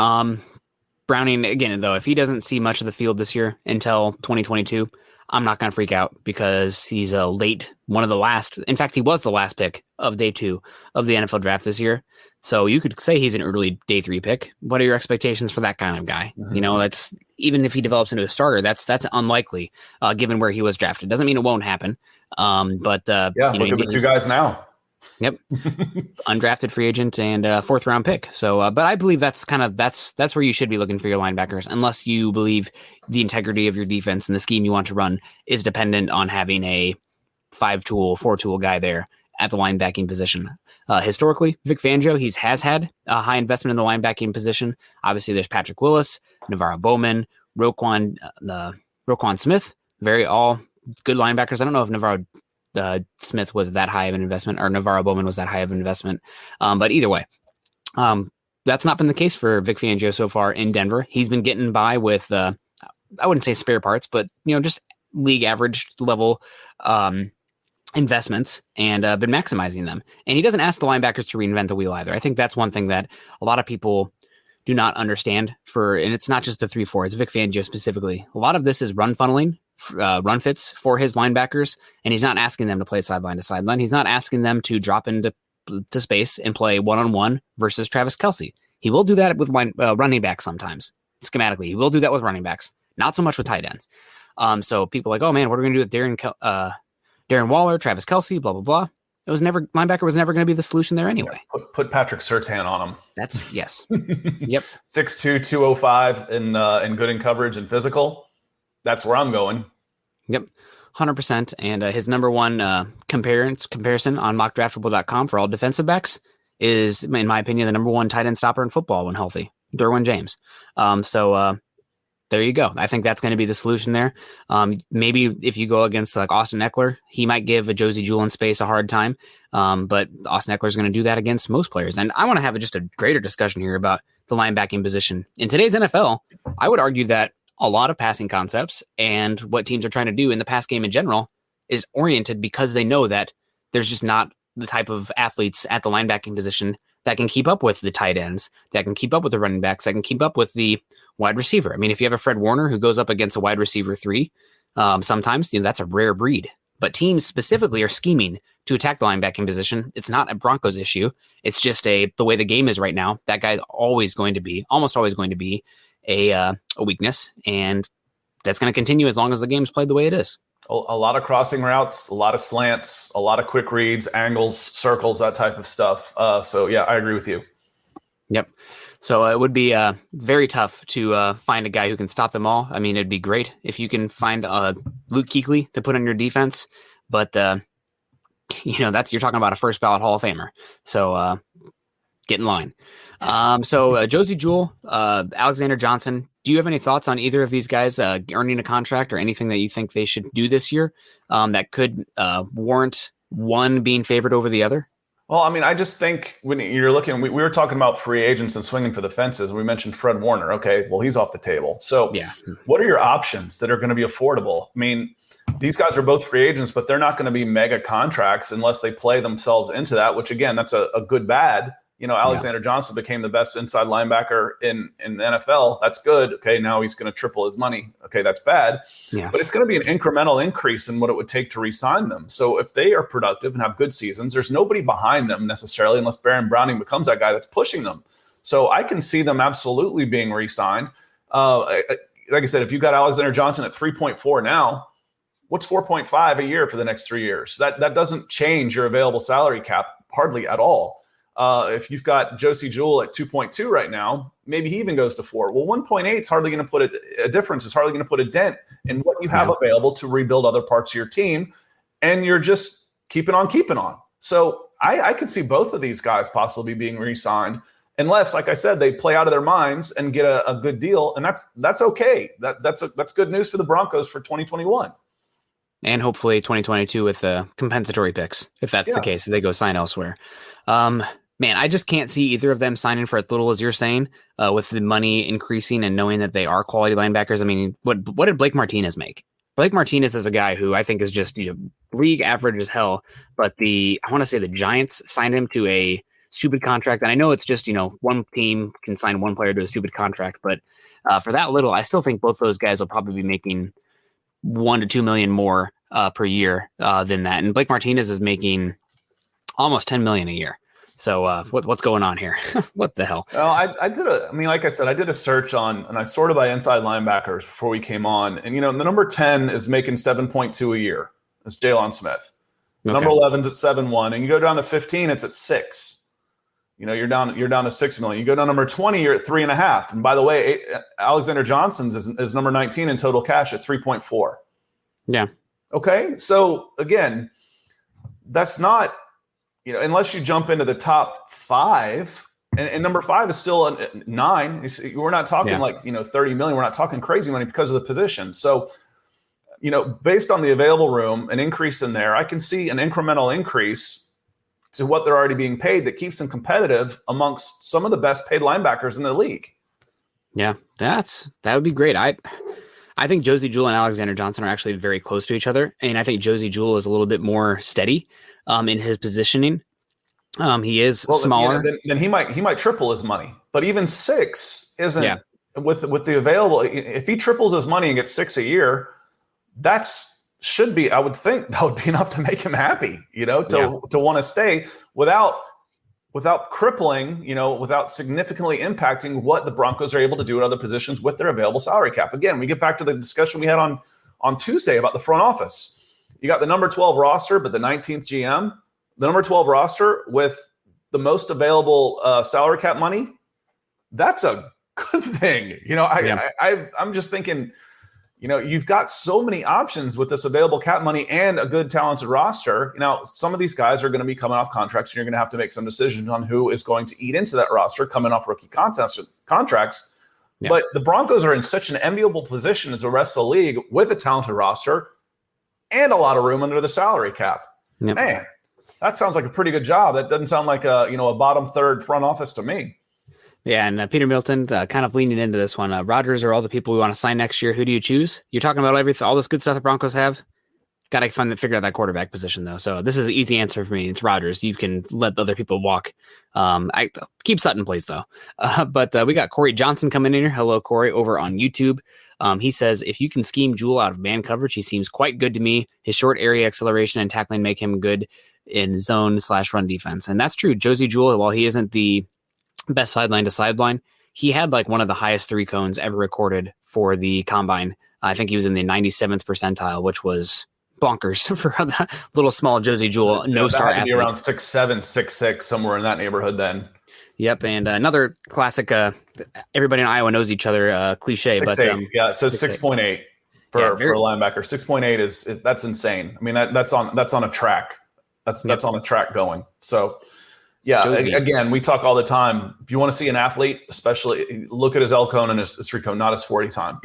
Browning, again, though, if he doesn't see much of the field this year until 2022, I'm not going to freak out because he's one of the last. In fact, he was the last pick of day 2 of the NFL draft this year. So you could say he's an early day 3 pick. What are your expectations for that kind of guy? Mm-hmm. That's even if he develops into a starter, that's unlikely given where he was drafted. Doesn't mean it won't happen. But look at the two guys now. Yep, undrafted free agent and 4th round pick. So, but I believe that's where you should be looking for your linebackers, unless you believe the integrity of your defense and the scheme you want to run is dependent on having a 5-tool, 4-tool guy there at the linebacking position. Historically, Vic Fangio, has had a high investment in the linebacking position. Obviously, there's Patrick Willis, Navarro Bowman, Roquan Smith, all good linebackers. I don't know if Navarro Smith was that high of an investment or Navarro Bowman was that high of an investment. But either way, that's not been the case for Vic Fangio so far in Denver. He's been getting by with, I wouldn't say spare parts, but, just league average level investments and been maximizing them. And he doesn't ask the linebackers to reinvent the wheel either. I think that's one thing that a lot of people do not understand and it's not just the 3-4, it's Vic Fangio specifically. A lot of this is run funneling, run fits for his linebackers, and he's not asking them to play sideline to sideline. He's not asking them to drop into space and play one-on-one versus Travis Kelce. He will do that with running backs sometimes, schematically. He will do that with running backs, not so much with tight ends. So people are like, oh man, what are we going to do with Darren Waller, Travis Kelce, blah, blah, blah. Linebacker was never going to be the solution there anyway. Put Patrick Surtain on him. That's yes. Yep. 6'2", 205 in good in coverage and physical. That's where I'm going. Yep. 100%. And his number one comparison on mockdraftable.com for all defensive backs is, in my opinion, the number one tight end stopper in football when healthy, Derwin James. So there you go. I think that's going to be the solution there. Maybe if you go against like Austin Eckler, he might give a Josie Jewell in space a hard time. But Austin Eckler is going to do that against most players. And I want to have just a greater discussion here about the linebacking position. In today's NFL, I would argue that a lot of passing concepts and what teams are trying to do in the pass game in general is oriented because they know that there's just not the type of athletes at the linebacking position that can keep up with the tight ends, that can keep up with the running backs, that can keep up with the wide receiver. I mean, if you have a Fred Warner who goes up against a wide receiver 3, sometimes that's a rare breed. But teams specifically are scheming to attack the linebacking position. It's not a Broncos issue. It's just the way the game is right now. That guy's almost always going to be a weakness, and that's going to continue as long as the game's played the way it is. A lot of crossing routes, a lot of slants, a lot of quick reads, angles, circles, that type of stuff. So yeah, I agree with you. Yep. So it would be very tough to find a guy who can stop them all. I mean, it'd be great if you can find Luke Kuechly to put on your defense, but you're talking about a first ballot Hall of Famer. So get in line. So Josie Jewell, Alexander Johnson. Do you have any thoughts on either of these guys earning a contract or anything that you think they should do this year that could warrant one being favored over the other? Well, I mean, I just think when you're looking, we were talking about free agents and swinging for the fences. We mentioned Fred Warner. Okay, well, he's off the table. So yeah, what are your options that are going to be affordable? I mean, these guys are both free agents, but they're not going to be mega contracts unless they play themselves into that, which, again, that's a good bad. Alexander Johnson became the best inside linebacker in the NFL. That's good. Okay, now he's going to triple his money. Okay, that's bad. Yeah. But it's going to be an incremental increase in what it would take to re-sign them. So if they are productive and have good seasons, there's nobody behind them necessarily unless Baron Browning becomes that guy that's pushing them. So I can see them absolutely being re-signed. Like I said, if you got Alexander Johnson at 3.4 now, what's 4.5 a year for the next 3 years? That doesn't change your available salary cap hardly at all. If you've got Josie Jewell at 2.2 right now, maybe he even goes to 4. Well, 1.8 is hardly going to put a difference. It's hardly going to put a dent in what you have available to rebuild other parts of your team. And you're just keeping on. So I could see both of these guys possibly being re-signed unless, like I said, they play out of their minds and get a good deal. And that's okay. That's good news for the Broncos for 2021. And hopefully 2022 with compensatory picks, if that's the case, if they go sign elsewhere. Man, I just can't see either of them signing for as little as you're saying, with the money increasing and knowing that they are quality linebackers. I mean, what did Blake Martinez make? Blake Martinez is a guy who I think is just league average as hell. But I want to say the Giants signed him to a stupid contract. And I know it's just, one team can sign one player to a stupid contract. But for that little, I still think both those guys will probably be making $1 to $2 million more per year than that. And Blake Martinez is making almost $10 million a year. So what's going on here? What the hell? Well, like I said, I did a search and I sorted by inside linebackers before we came on. And, the number 10 is making 7.2 a year. It's Jalen Smith. Okay. Number 11's at 7.1. And you go down to 15, it's at 6. You're down to $6 million. You go down to number 20, you're at 3.5. And by the way, Alexander Johnson's is number 19 in total cash at 3.4. Yeah. Okay. So again, that's not, unless you jump into the top 5, and number 5 is still a 9. We're not talking 30 million. We're not talking crazy money because of the position. So, based on the available room, an increase in there, I can see an incremental increase to what they're already being paid that keeps them competitive amongst some of the best paid linebackers in the league. Yeah, that would be great. I think Josie Jewell and Alexander Johnson are actually very close to each other. And I think Josie Jewell is a little bit more steady in his positioning. He is smaller. Then he might triple his money. But even 6 isn't with the available. If he triples his money and gets 6 a year, should be, I would think that would be enough to make him happy, to want to stay without crippling, without significantly impacting what the Broncos are able to do at other positions with their available salary cap. Again, we get back to the discussion we had on Tuesday about the front office. You got the number 12 roster, but the 19th GM, the number 12 roster with the most available salary cap money. That's a good thing. I'm just thinking, you've got so many options with this available cap money and a good talented roster. Some of these guys are going to be coming off contracts, and you're going to have to make some decisions on who is going to eat into that roster coming off rookie contracts. Yeah. But the Broncos are in such an enviable position as the rest of the league with a talented roster and a lot of room under the salary cap. Yep. Man, that sounds like a pretty good job. That doesn't sound like a bottom third front office to me. Yeah, and Peter Milton kind of leaning into this one. Rodgers are all the people we want to sign next year. Who do you choose? You're talking about everything, all this good stuff the Broncos have. Got to figure out that quarterback position, though. So this is an easy answer for me. It's Rodgers. You can let other people walk. I keep Sutton plays, though. But we got Corey Johnson coming in here. Hello, Corey, over on YouTube. He says, if you can scheme Jewell out of man coverage, he seems quite good to me. His short area acceleration and tackling make him good in zone/run defense. And that's true. Josie Jewell, while he isn't the best sideline to sideline, he had one of the highest 3 cones ever recorded for the combine. I think he was in the 97th percentile, which was bonkers for a little small Josie Jewell, no-star athlete. Be around 6'7", 6'6", somewhere in that neighborhood then. Yep, and another classic, everybody in Iowa knows each other, cliche. 6'8", but it says 6.8 for a linebacker. 6.8 that's insane. I mean, that's on a track. That's on a track going. So, yeah, again, we talk all the time. If you want to see an athlete, especially look at his L cone and his 3 cone, not his 40 time.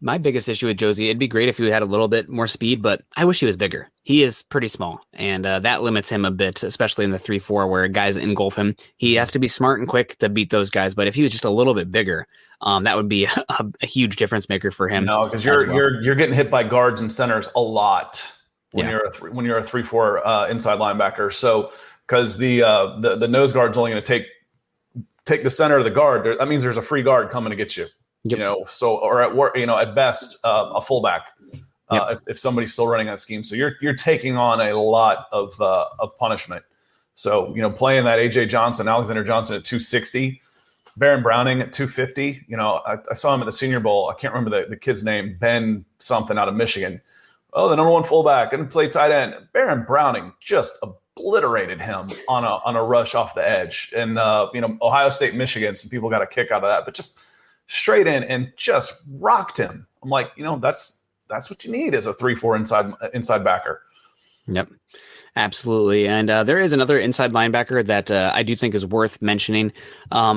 My biggest issue with Josie, it'd be great if he had a little bit more speed, but I wish he was bigger. He is pretty small, and that limits him a bit, especially in the 3-4 where guys engulf him. He has to be smart and quick to beat those guys, but if he was just a little bit bigger, that would be a huge difference maker for him. No, because you're getting hit by guards and centers a lot when you're a 3-4 inside linebacker. So because the nose guard's only going to take take the center of the guard, that means there's a free guard coming to get you. Yep. So or at best a fullback. If somebody's still running that scheme, so you're taking on a lot of punishment. So playing that AJ Johnson, Alexander Johnson at 260, Baron Browning at 250. I saw him at the Senior Bowl. I can't remember the kid's name, Ben something out of Michigan. Oh, the number one fullback and play tight end. Baron Browning just obliterated him on a rush off the edge. And Ohio State, Michigan, some people got a kick out of that, but just straight in and just rocked him. I'm like, that's what you need as a 3-4 inside backer. Yep, absolutely. And there is another inside linebacker that I do think is worth mentioning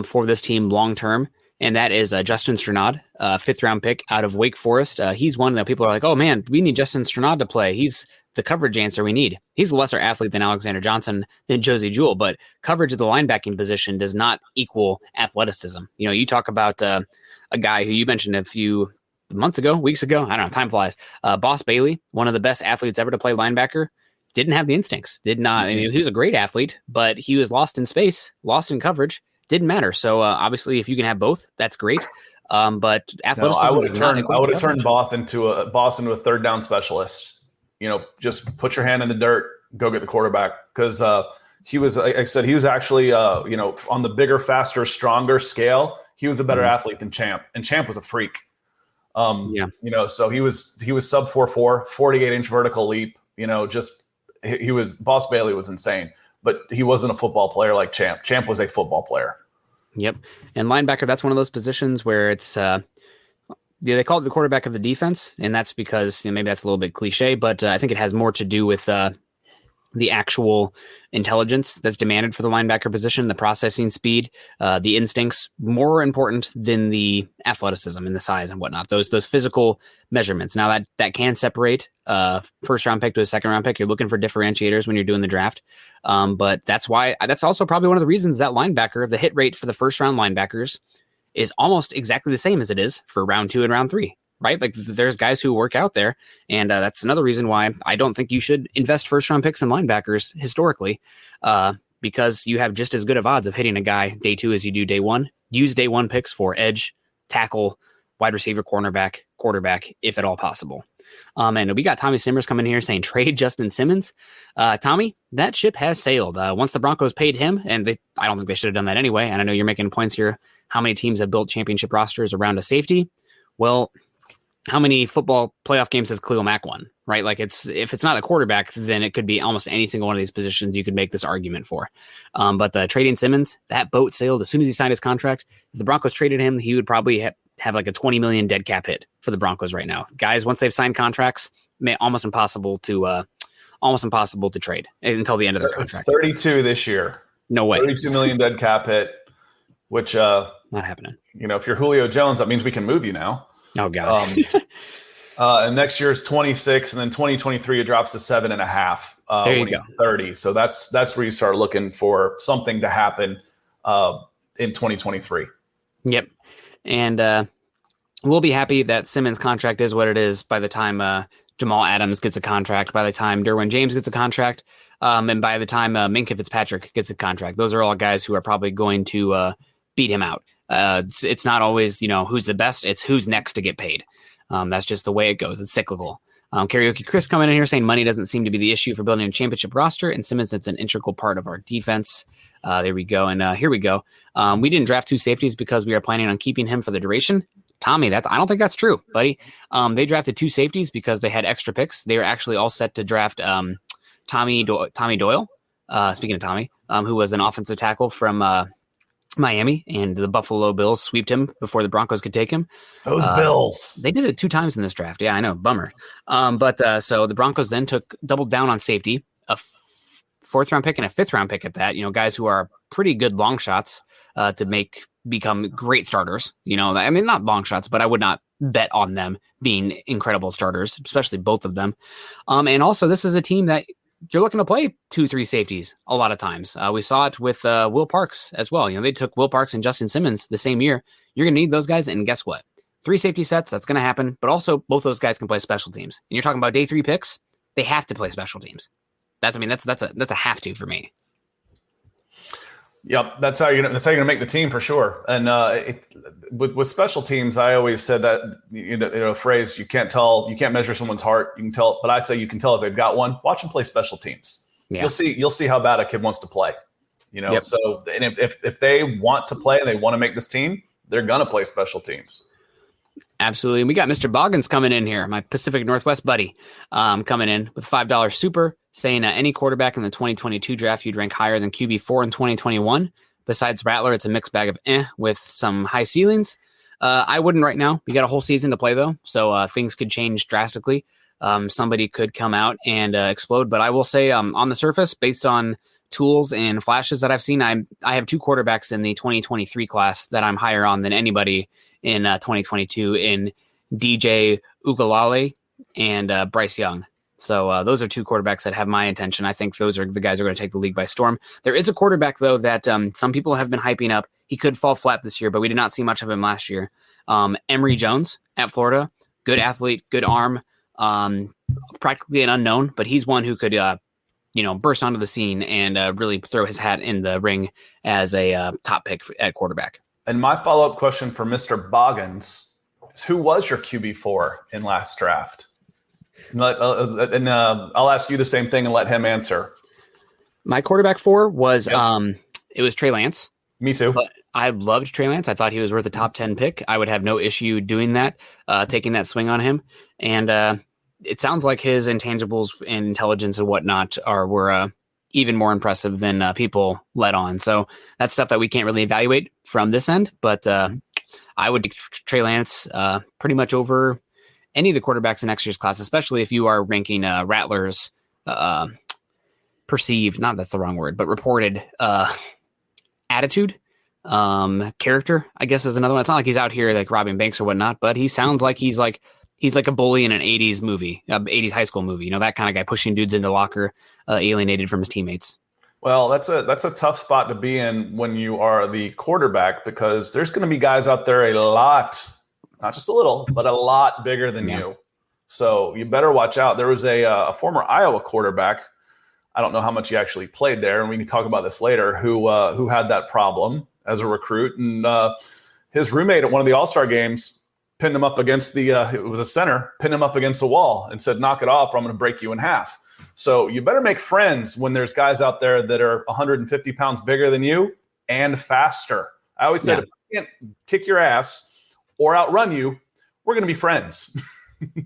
for this team long term, and that is Justin Strnad, 5th-round pick out of Wake Forest. He's one that people are like, oh man, we need Justin Strnad to play. He's the coverage answer we need. He's a lesser athlete than Alexander Johnson, than Josie Jewell, but coverage at the linebacking position does not equal athleticism. You talk about a guy who you mentioned a few weeks ago, I don't know, time flies. Boss Bailey, one of the best athletes ever to play linebacker, didn't have the instincts, did not. I mean, he was a great athlete, but he was lost in space, lost in coverage, didn't matter. So obviously if you can have both, that's great. But athleticism, I would have turned Boss into a 3rd down specialist. Just put your hand in the dirt, go get the quarterback. Because he was, like I said, he was actually, on the bigger, faster, stronger scale, he was a better athlete than Champ. And Champ was a freak. So he was sub 4.4, 48-inch vertical leap. Boss Bailey was insane, but he wasn't a football player like Champ. Champ was a football player. Yep. And linebacker, that's one of those positions where it's, they call it the quarterback of the defense, and that's because maybe that's a little bit cliche, but I think it has more to do with the actual intelligence that's demanded for the linebacker position, the processing speed, the instincts, more important than the athleticism and the size and whatnot. Those physical measurements. Now that can separate first-round pick to a second-round pick. You're looking for differentiators when you're doing the draft, but that's also probably one of the reasons that linebacker, the hit rate for the first-round linebackers, is almost exactly the same as it is for round 2 and round 3. Right? Like there's guys who work out there. And that's another reason why I don't think you should invest 1st-round picks in linebackers historically, because you have just as good of odds of hitting a guy day 2 as you do day 1. Use day 1 picks for edge, tackle, wide receiver, cornerback, quarterback, if at all possible. And we got Tommy Simmers coming here saying trade Justin Simmons. Tommy, that ship has sailed. Once the Broncos paid him, and I don't think they should have done that anyway. And I know you're making points here. How many teams have built championship rosters around a safety? Well, how many football playoff games has Khalil Mack won, right? Like if it's not a quarterback, then it could be almost any single one of these positions you could make this argument for. But the trading Simmons, that boat sailed as soon as he signed his contract. If the Broncos traded him, he would probably have like a $20 million dead cap hit for the Broncos right now. Guys, once they've signed contracts, almost impossible to trade until the end of their contract. It's 32 this year. No way. 32 million dead cap hit, which not happening. If you're Julio Jones, that means we can move you now. Oh God. And next year is 26, and then 2023 it drops to 7.5 when he's 30. So that's where you start looking for something to happen in 2023. Yep. And we'll be happy that Simmons' contract is what it is by the time Jamal Adams gets a contract, by the time Derwin James gets a contract, and by the time Minkah Fitzpatrick gets a contract. Those are all guys who are probably going to beat him out. It's not always, who's the best. It's who's next to get paid. That's just the way it goes. It's cyclical. Karaoke Chris coming in here saying money doesn't seem to be the issue for building a championship roster, and Simmons, it's an integral part of our defense. There we go. And here we go. We didn't draft 2 safeties because we are planning on keeping him for the duration. Tommy, I don't think that's true, buddy. They drafted 2 safeties because they had extra picks. They were actually all set to draft Tommy Doyle. Speaking of Tommy, who was an offensive tackle from Miami, and the Buffalo Bills sweeped him before the Broncos could take him. Those Bills. They did it 2 times in this draft. Yeah, I know. Bummer. So the Broncos then doubled down on safety, a 4th-round pick and a 5th-round pick at that. Guys who are pretty good long shots to become great starters. Not long shots, but I would not bet on them being incredible starters, especially both of them. And also, this is a team that you're looking to play 2-3 safeties a lot of times. We saw it with Will Parks as well. They took Will Parks and Justin Simmons the same year. You're going to need those guys, and guess what? 3 safety sets, that's going to happen. But also, both those guys can play special teams. And you're talking about day 3 picks, they have to play special teams. That's a have to for me. Yep, that's how you're gonna make the team for sure. And with special teams, I always said that a phrase, you can't measure someone's heart. You can tell, but I say you can tell if they've got one. Watch them play special teams. Yeah. You'll see how bad a kid wants to play. Yep. So and if they want to play and they want to make this team, they're gonna play special teams. Absolutely. And we got Mr. Boggins coming in here, my Pacific Northwest buddy, coming in with $5 super, saying any quarterback in the 2022 draft you'd rank higher than QB4 in 2021. Besides Rattler, it's a mixed bag of with some high ceilings. I wouldn't right now. We got a whole season to play, though, so things could change drastically. Somebody could come out and explode. But I will say on the surface, based on tools and flashes that I've seen, I have two quarterbacks in the 2023 class that I'm higher on than anybody in 2022 in DJ Ugalale and Bryce Young. So those are two quarterbacks that have my attention. I think those are the guys who are going to take the league by storm. There is a quarterback, though, that some people have been hyping up. He could fall flat this year, but we did not see much of him last year. Emory Jones at Florida, good athlete, good arm, practically an unknown, but he's one who could burst onto the scene and really throw his hat in the ring as a top pick at quarterback. And my follow-up question for Mr. Boggins is, who was your QB4 in last draft? And I'll ask you the same thing and let him answer. My quarterback 4 was it was Trey Lance. Me too. But I loved Trey Lance. I thought he was worth a top 10 pick. I would have no issue doing that, taking that swing on him. And it sounds like his intangibles and intelligence and whatnot were even more impressive than people let on. So that's stuff that we can't really evaluate from this end. But I would take Trey Lance pretty much over any of the quarterbacks in next year's class, especially if you are ranking Rattler's perceived, not that's the wrong word, but reported attitude, character, I guess is another one. It's not like he's out here like robbing banks or whatnot, but he sounds like he's like a bully in an 80s movie, 80s high school movie, that kind of guy pushing dudes into locker, alienated from his teammates. Well, that's a tough spot to be in when you are the quarterback, because there's going to be guys out there a lot, not just a little, but a lot bigger than you. So you better watch out. There was a former Iowa quarterback. I don't know how much he actually played there, and we can talk about this later, who had that problem as a recruit. And his roommate at one of the All-Star games pinned him up against it was a center, pinned him up against the wall and said, "Knock it off, or I'm going to break you in half." So you better make friends when there's guys out there that are 150 pounds bigger than you and faster. I always said, if I can't kick your ass or outrun you, we're going to be friends.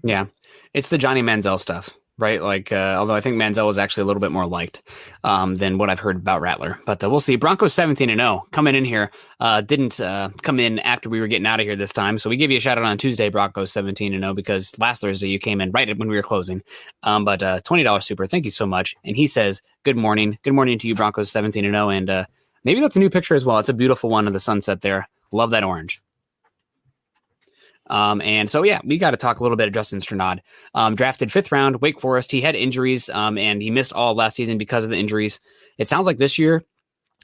Yeah. It's the Johnny Manziel stuff, right? Like, although I think Manziel was actually a little bit more liked than what I've heard about Rattler. But we'll see. Broncos 17-0 coming in here. Didn't come in after we were getting out of here this time. So we gave you a shout out on Tuesday, Broncos 17-0, because last Thursday you came in right when we were closing. But $20 super. Thank you so much. And he says, good morning. Good morning to you, Broncos 17-0. And maybe that's a new picture as well. It's a beautiful one of the sunset there. Love that orange. And so, we got to talk a little bit of Justin Strnad. Drafted 5th round, Wake Forest. He had injuries, and he missed all of last season because of the injuries. It sounds like this year,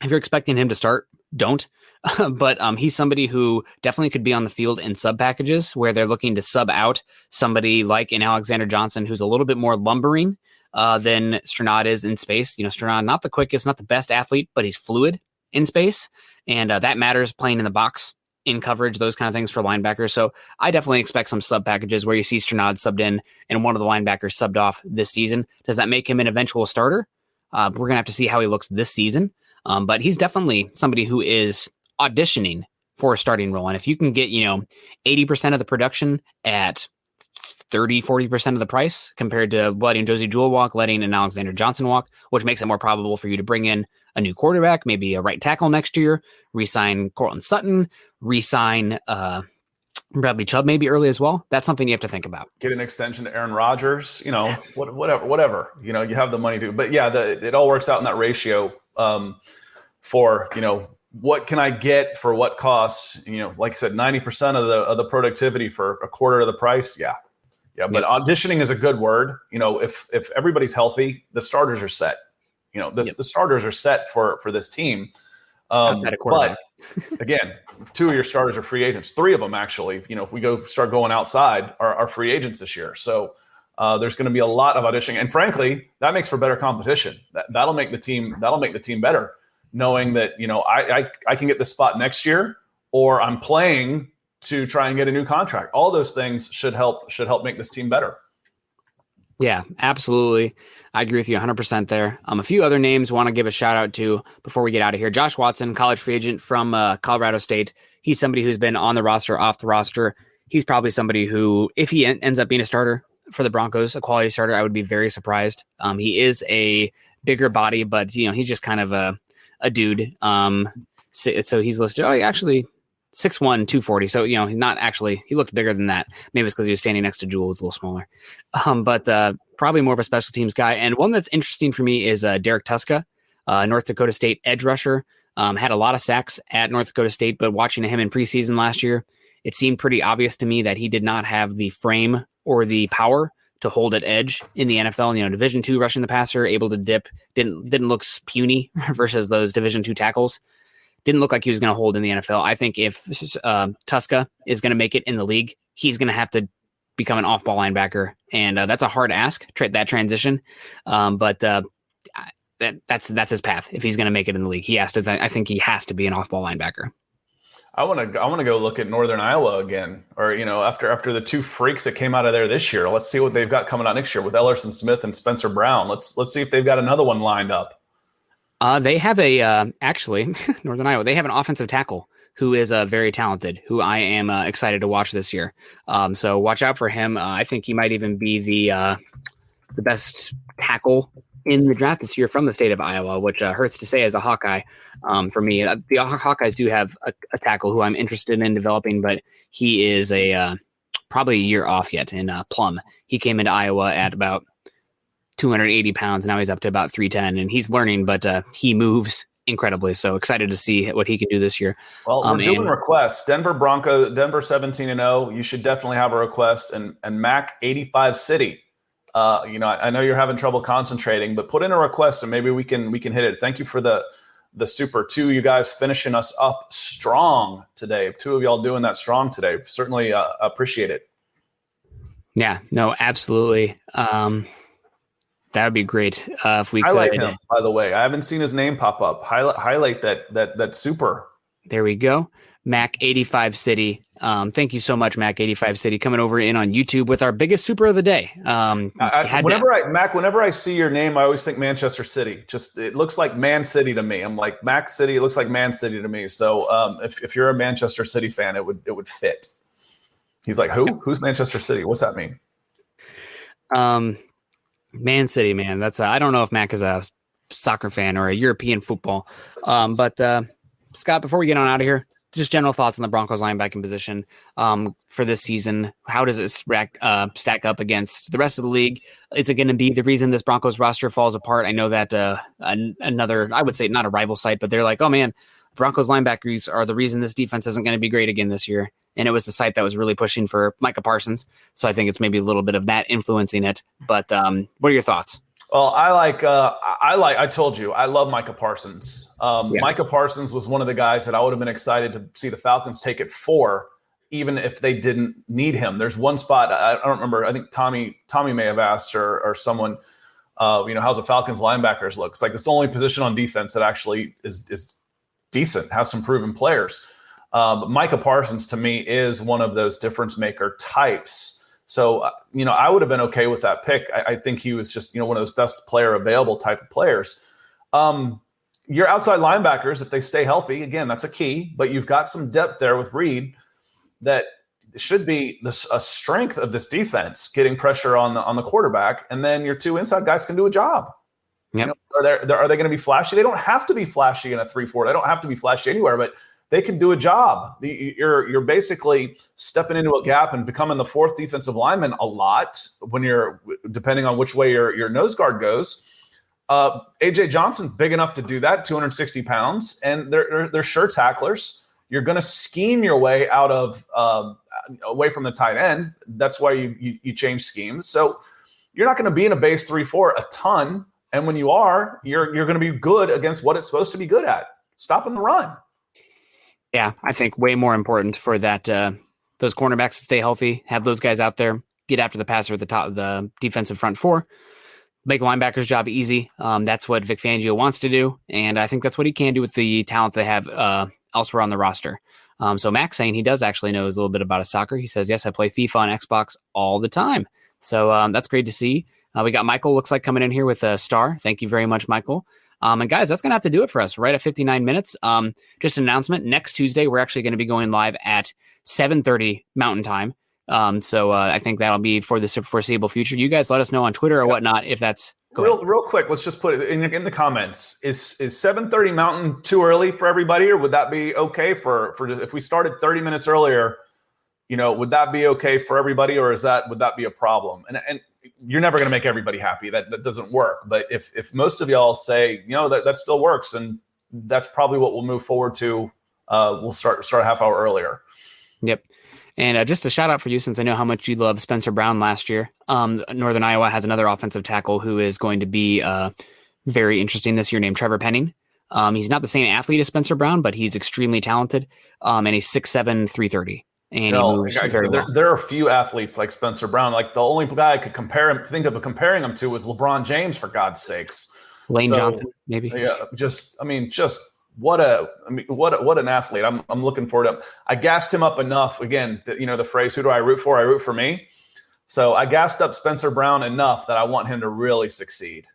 if you're expecting him to start, don't. But he's somebody who definitely could be on the field in sub packages where they're looking to sub out somebody like an Alexander Johnson, who's a little bit more lumbering than Strnad is in space. Strnad, not the quickest, not the best athlete, but he's fluid in space. And that matters playing in the box, in coverage, those kind of things for linebackers. So I definitely expect some sub packages where you see Strnad subbed in and one of the linebackers subbed off this season. Does that make him an eventual starter? We're going to have to see how he looks this season. But he's definitely somebody who is auditioning for a starting role. And if you can get, 80% of the production at 30-40% of the price compared to letting Josie Jewell walk, letting an Alexander Johnson walk, which makes it more probable for you to bring in a new quarterback, maybe a right tackle next year, re-sign Cortland Sutton, re-sign Bradley Chubb maybe early as well. That's something you have to think about. Get an extension to Aaron Rodgers, whatever, you have the money to, but it all works out in that ratio for, what can I get for what costs, like I said, 90% of the productivity for a quarter of the price. Yeah. But auditioning is a good word. If everybody's healthy, the starters are set. The starters are set for this team. But again, 2 of your starters are free agents. 3 of them, actually, if we start going outside, are free agents this year. So there's going to be a lot of auditioning, and frankly, that makes for better competition. That'll make the team better. knowing that, I can get this spot next year, or I'm playing to try and get a new contract. All those things should help make this team better. Yeah, absolutely. I agree with you 100% there. A few other names want to give a shout out to before we get out of here. Josh Watson, college free agent from Colorado State. He's somebody who's been on the roster, off the roster. He's probably somebody who, if he ends up being a starter for the Broncos, a quality starter, I would be very surprised. He is a bigger body, but he's just kind of a dude. So he's listed. Oh, actually 6'1", 240. So, he's not actually, he looked bigger than that. Maybe it's because he was standing next to Jewel, who's a little smaller. But probably more of a special teams guy. And one that's interesting for me is Derek Tuska, North Dakota State edge rusher. Had a lot of sacks at North Dakota State, but watching him in preseason last year, it seemed pretty obvious to me that he did not have the frame or the power to hold at edge in the NFL. Division II rushing the passer, able to dip, didn't look puny versus those Division II tackles. Didn't look like he was going to hold in the NFL. I think if Tuska is going to make it in the league, he's going to have to become an off-ball linebacker, and that's a hard ask, that transition. But that's his path. If he's going to make it in the league, I think he has to be an off-ball linebacker. I want to go look at Northern Iowa again, or after the two freaks that came out of there this year. Let's see what they've got coming out next year with Ellerson Smith and Spencer Brown. Let's see if they've got another one lined up. They have actually Northern Iowa. They have an offensive tackle who is very talented, who I am excited to watch this year. So watch out for him. I think he might even be the best tackle in the draft this year from the state of Iowa, which hurts to say as a Hawkeye. For me, the Hawkeyes do have a tackle who I'm interested in developing, but he is probably a year off yet in Plum. He came into Iowa at about 280 pounds. Now he's up to about 310, and he's learning, but he moves incredibly. So excited to see what he can do this year. Well, we're doing requests. Denver 17-0. You should definitely have a request. And Mac 85 City. I know you're having trouble concentrating, but put in a request and maybe we can hit it. Thank you for the super two. You guys finishing us up strong today. Two of y'all doing that strong today. Certainly appreciate it. Yeah, no, absolutely. That would be great if we highlight could. Him, by the way, I haven't seen his name pop up. Highlight that super. There we go. Mac 85 City. Thank you so much, Mac 85 City, coming over in on YouTube with our biggest super of the day. Whenever I see your name, I always think Manchester City. Just it looks like Man City to me. I'm like Mac City. It looks like Man City to me. So if you're a Manchester City fan, it would fit. He's like, who? Who's Manchester City? What's that mean? Man City, man. That's I don't know if Mac is a soccer fan or a European football. But Scott, before we get on out of here, just general thoughts on the Broncos linebacking position for this season. How does it stack up against the rest of the league? Is it going to be the reason this Broncos roster falls apart? I know that another, I would say not a rival site, but they're like, oh man, Broncos linebackers are the reason this defense isn't going to be great again this year. And it was the site that was really pushing for Micah Parsons. So I think it's maybe a little bit of that influencing it. But what are your thoughts? Well, I told you, I love Micah Parsons. Micah Parsons was one of the guys that I would have been excited to see the Falcons take it for, even if they didn't need him. There's one spot, I don't remember, I think Tommy may have asked or someone, how's the Falcons linebackers look? It's like it's the only position on defense that actually is decent, has some proven players. But Micah Parsons, to me, is one of those difference maker types. So, I would have been okay with that pick. I think he was just, one of those best player available type of players. Your outside linebackers, if they stay healthy, again, that's a key. But you've got some depth there with Reed that should be a strength of this defense, getting pressure on the quarterback. And then your two inside guys can do a job. Yep. Are they going to be flashy? They don't have to be flashy in a 3-4. They don't have to be flashy anywhere, but they can do a job. You're basically stepping into a gap and becoming the fourth defensive lineman a lot when you're, depending on which way your nose guard goes. AJ Johnson's big enough to do that, 260 pounds, and they're sure tacklers. You're going to scheme your way out of away from the tight end. That's why you change schemes. So you're not going to be in a base 3-4 a ton, and when you are, you're going to be good against what it's supposed to be good at, stopping the run. Yeah, I think way more important for that those cornerbacks to stay healthy, have those guys out there, get after the passer at the top of the defensive front four. make linebacker's job easy. That's what Vic Fangio wants to do, and I think that's what he can do with the talent they have elsewhere on the roster. So Max saying he does actually knows a little bit about soccer. He says, yes, I play FIFA on Xbox all the time. So that's great to see. We got Michael, looks like, coming in here with a star. Thank you very much, Michael. And guys, that's going to have to do it for us right at 59 minutes. Just an announcement. Next Tuesday, we're actually going to be going live at 7:30 Mountain Time. So I think that'll be for the foreseeable future. You guys let us know on Twitter or whatnot if that's real quick. Let's just put it in the comments. Is 7:30 Mountain too early for everybody, or would that be okay for just, if we started 30 minutes earlier? Would that be okay for everybody, or would that be a problem? And you're never going to make everybody happy. That doesn't work. But if most of y'all say, that still works, and that's probably what we'll move forward to. We'll start a half hour earlier. Yep. And just a shout out for you, since I know how much you love Spencer Brown last year. Northern Iowa has another offensive tackle who is going to be very interesting this year, named Trevor Penning. He's not the same athlete as Spencer Brown, but he's extremely talented. And he's 6'7", 330. And he moves very well. There are a few athletes like Spencer Brown. Like the only guy I could comparing him to was LeBron James, for God's sakes. Lane Johnson, maybe. Yeah, what an athlete. I'm looking forward to him. I gassed him up enough. Again, the phrase, who do I root for? I root for me. So I gassed up Spencer Brown enough that I want him to really succeed.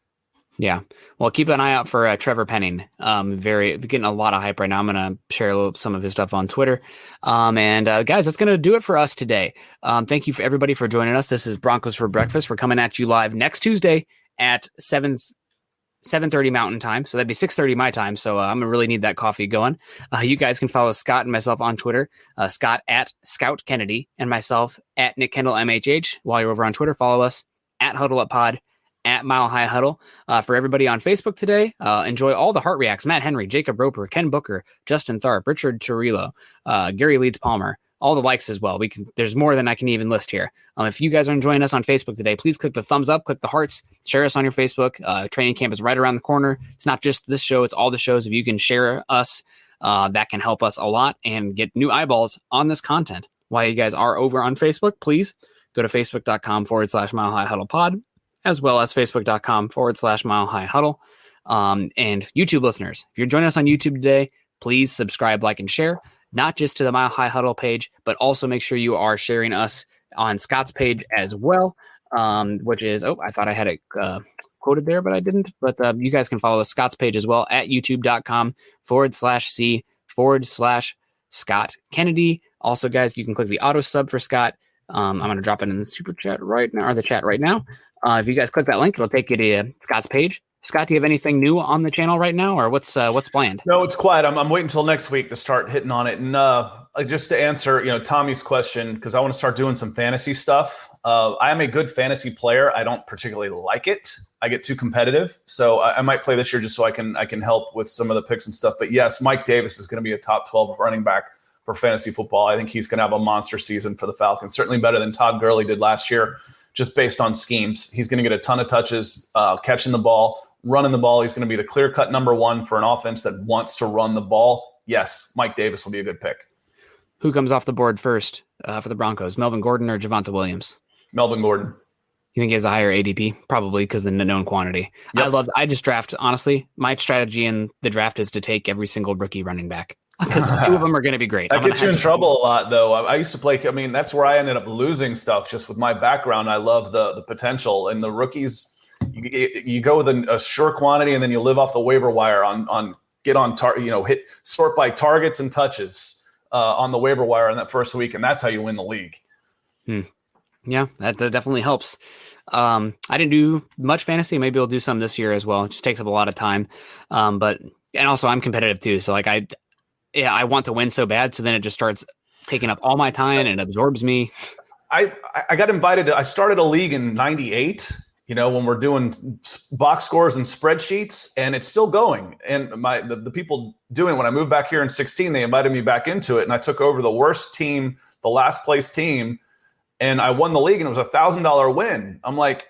Yeah. Well, keep an eye out for Trevor Penning. Getting a lot of hype right now. I'm going to share some of his stuff on Twitter. And guys, that's going to do it for us today. Thank you for everybody for joining us. This is Broncos for Breakfast. We're coming at you live next Tuesday at 7:30 Mountain Time. So that'd be 6:30 my time. So I'm going to really need that coffee going. You guys can follow Scott and myself on Twitter. Scott at Scout Kennedy and myself at Nick Kendall MHH. While you're over on Twitter, follow us at Huddle Up Pod, at Mile High Huddle. For everybody on Facebook today, enjoy all the heart reacts. Matt Henry, Jacob Roper, Ken Booker, Justin Tharp, Richard Turillo, Gary Leeds Palmer, all the likes as well. There's more than I can even list here. If you guys are enjoying us on Facebook today, please click the thumbs up, click the hearts, share us on your Facebook. Training camp is right around the corner. It's not just this show, it's all the shows. If you can share us, that can help us a lot and get new eyeballs on this content. While you guys are over on Facebook, please go to facebook.com/Mile High Huddle Pod, as well as facebook.com/Mile High Huddle. And YouTube listeners, if you're joining us on YouTube today, please subscribe, like, and share, not just to the Mile High Huddle page, but also make sure you are sharing us on Scott's page as well, which is, I thought I had it quoted there, but I didn't. But you guys can follow Scott's page as well at youtube.com/C/Scott Kennedy. Also, guys, you can click the auto sub for Scott. I'm going to drop it in the super chat right now, or the chat right now. If you guys click that link, it'll take you to Scott's page. Scott, do you have anything new on the channel right now, or what's planned? No, it's quiet. I'm waiting until next week to start hitting on it. And just to answer, Tommy's question, because I want to start doing some fantasy stuff. I am a good fantasy player. I don't particularly like it. I get too competitive, so I might play this year just so I can help with some of the picks and stuff. But yes, Mike Davis is going to be a top 12 running back for fantasy football. I think he's going to have a monster season for the Falcons, certainly better than Todd Gurley did last year, just based on schemes. He's going to get a ton of touches, catching the ball, running the ball. He's going to be the clear-cut number one for an offense that wants to run the ball. Yes, Mike Davis will be a good pick. Who comes off the board first for the Broncos, Melvin Gordon or Javonte Williams? Melvin Gordon. You think he has a higher ADP? Probably because of the known quantity. Yep. I just draft, honestly, my strategy in the draft is to take every single rookie running back, because two of them are going to be great. That gets you in trouble a lot, though. I used to play, that's where I ended up losing stuff just with my background. I love the potential. And the rookies, you go with a sure quantity, and then you live off the waiver wire hit sort by targets and touches on the waiver wire in that first week. And that's how you win the league. Yeah, that definitely helps. I didn't do much fantasy. Maybe I'll do some this year as well. It just takes up a lot of time. And also I'm competitive too. So I want to win so bad. So then it just starts taking up all my time and it absorbs me. I got invited I started a league in 98, when we're doing box scores and spreadsheets, and it's still going. And the people doing, when I moved back here in 16, they invited me back into it. And I took over the worst team, the last place team. And I won the league, and it was $1,000 win. I'm like,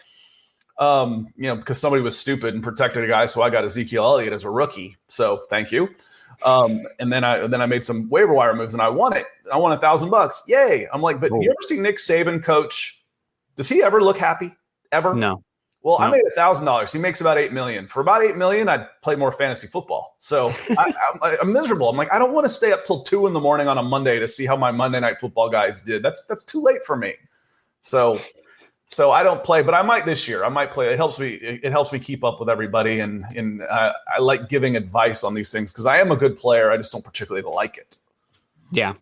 because somebody was stupid and protected a guy, so I got Ezekiel Elliott as a rookie. So thank you. And then I made some waiver wire moves, and I won it. I won $1,000. Yay! I'm like, but you ever see Nick Saban coach? Does he ever look happy? Ever? No. Well, I made $1,000. He makes about $8 million. For about $8 million, I'd play more fantasy football. So I'm miserable. I'm like, I don't want to stay up till 2 a.m. on a Monday to see how my Monday Night Football guys did. That's too late for me. So I don't play, but I might this year. I might play. It helps me keep up with everybody, and I like giving advice on these things because I am a good player. I just don't particularly like it. Yeah,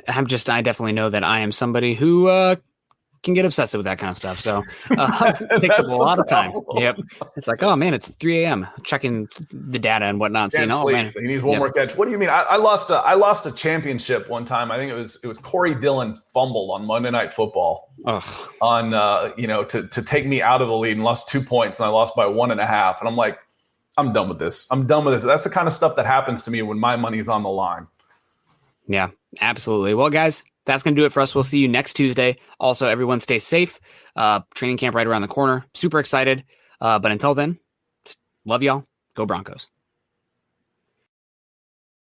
I definitely know that I am somebody who can get obsessive with that kind of stuff. So takes up a lot of time. Yep. It's like, oh man, it's 3 a.m. checking the data and whatnot. Can't sleep. Man. He needs one more catch. What do you mean? I lost a championship one time. I think it was Corey Dillon fumbled on Monday Night Football on to take me out of the lead and lost 2 points, and I lost by 1.5. And I'm like, I'm done with this. That's the kind of stuff that happens to me when my money's on the line. Yeah, absolutely. Well, guys, that's going to do it for us. We'll see you next Tuesday. Also, everyone stay safe. Training camp right around the corner. Super excited. But until then, love y'all. Go Broncos.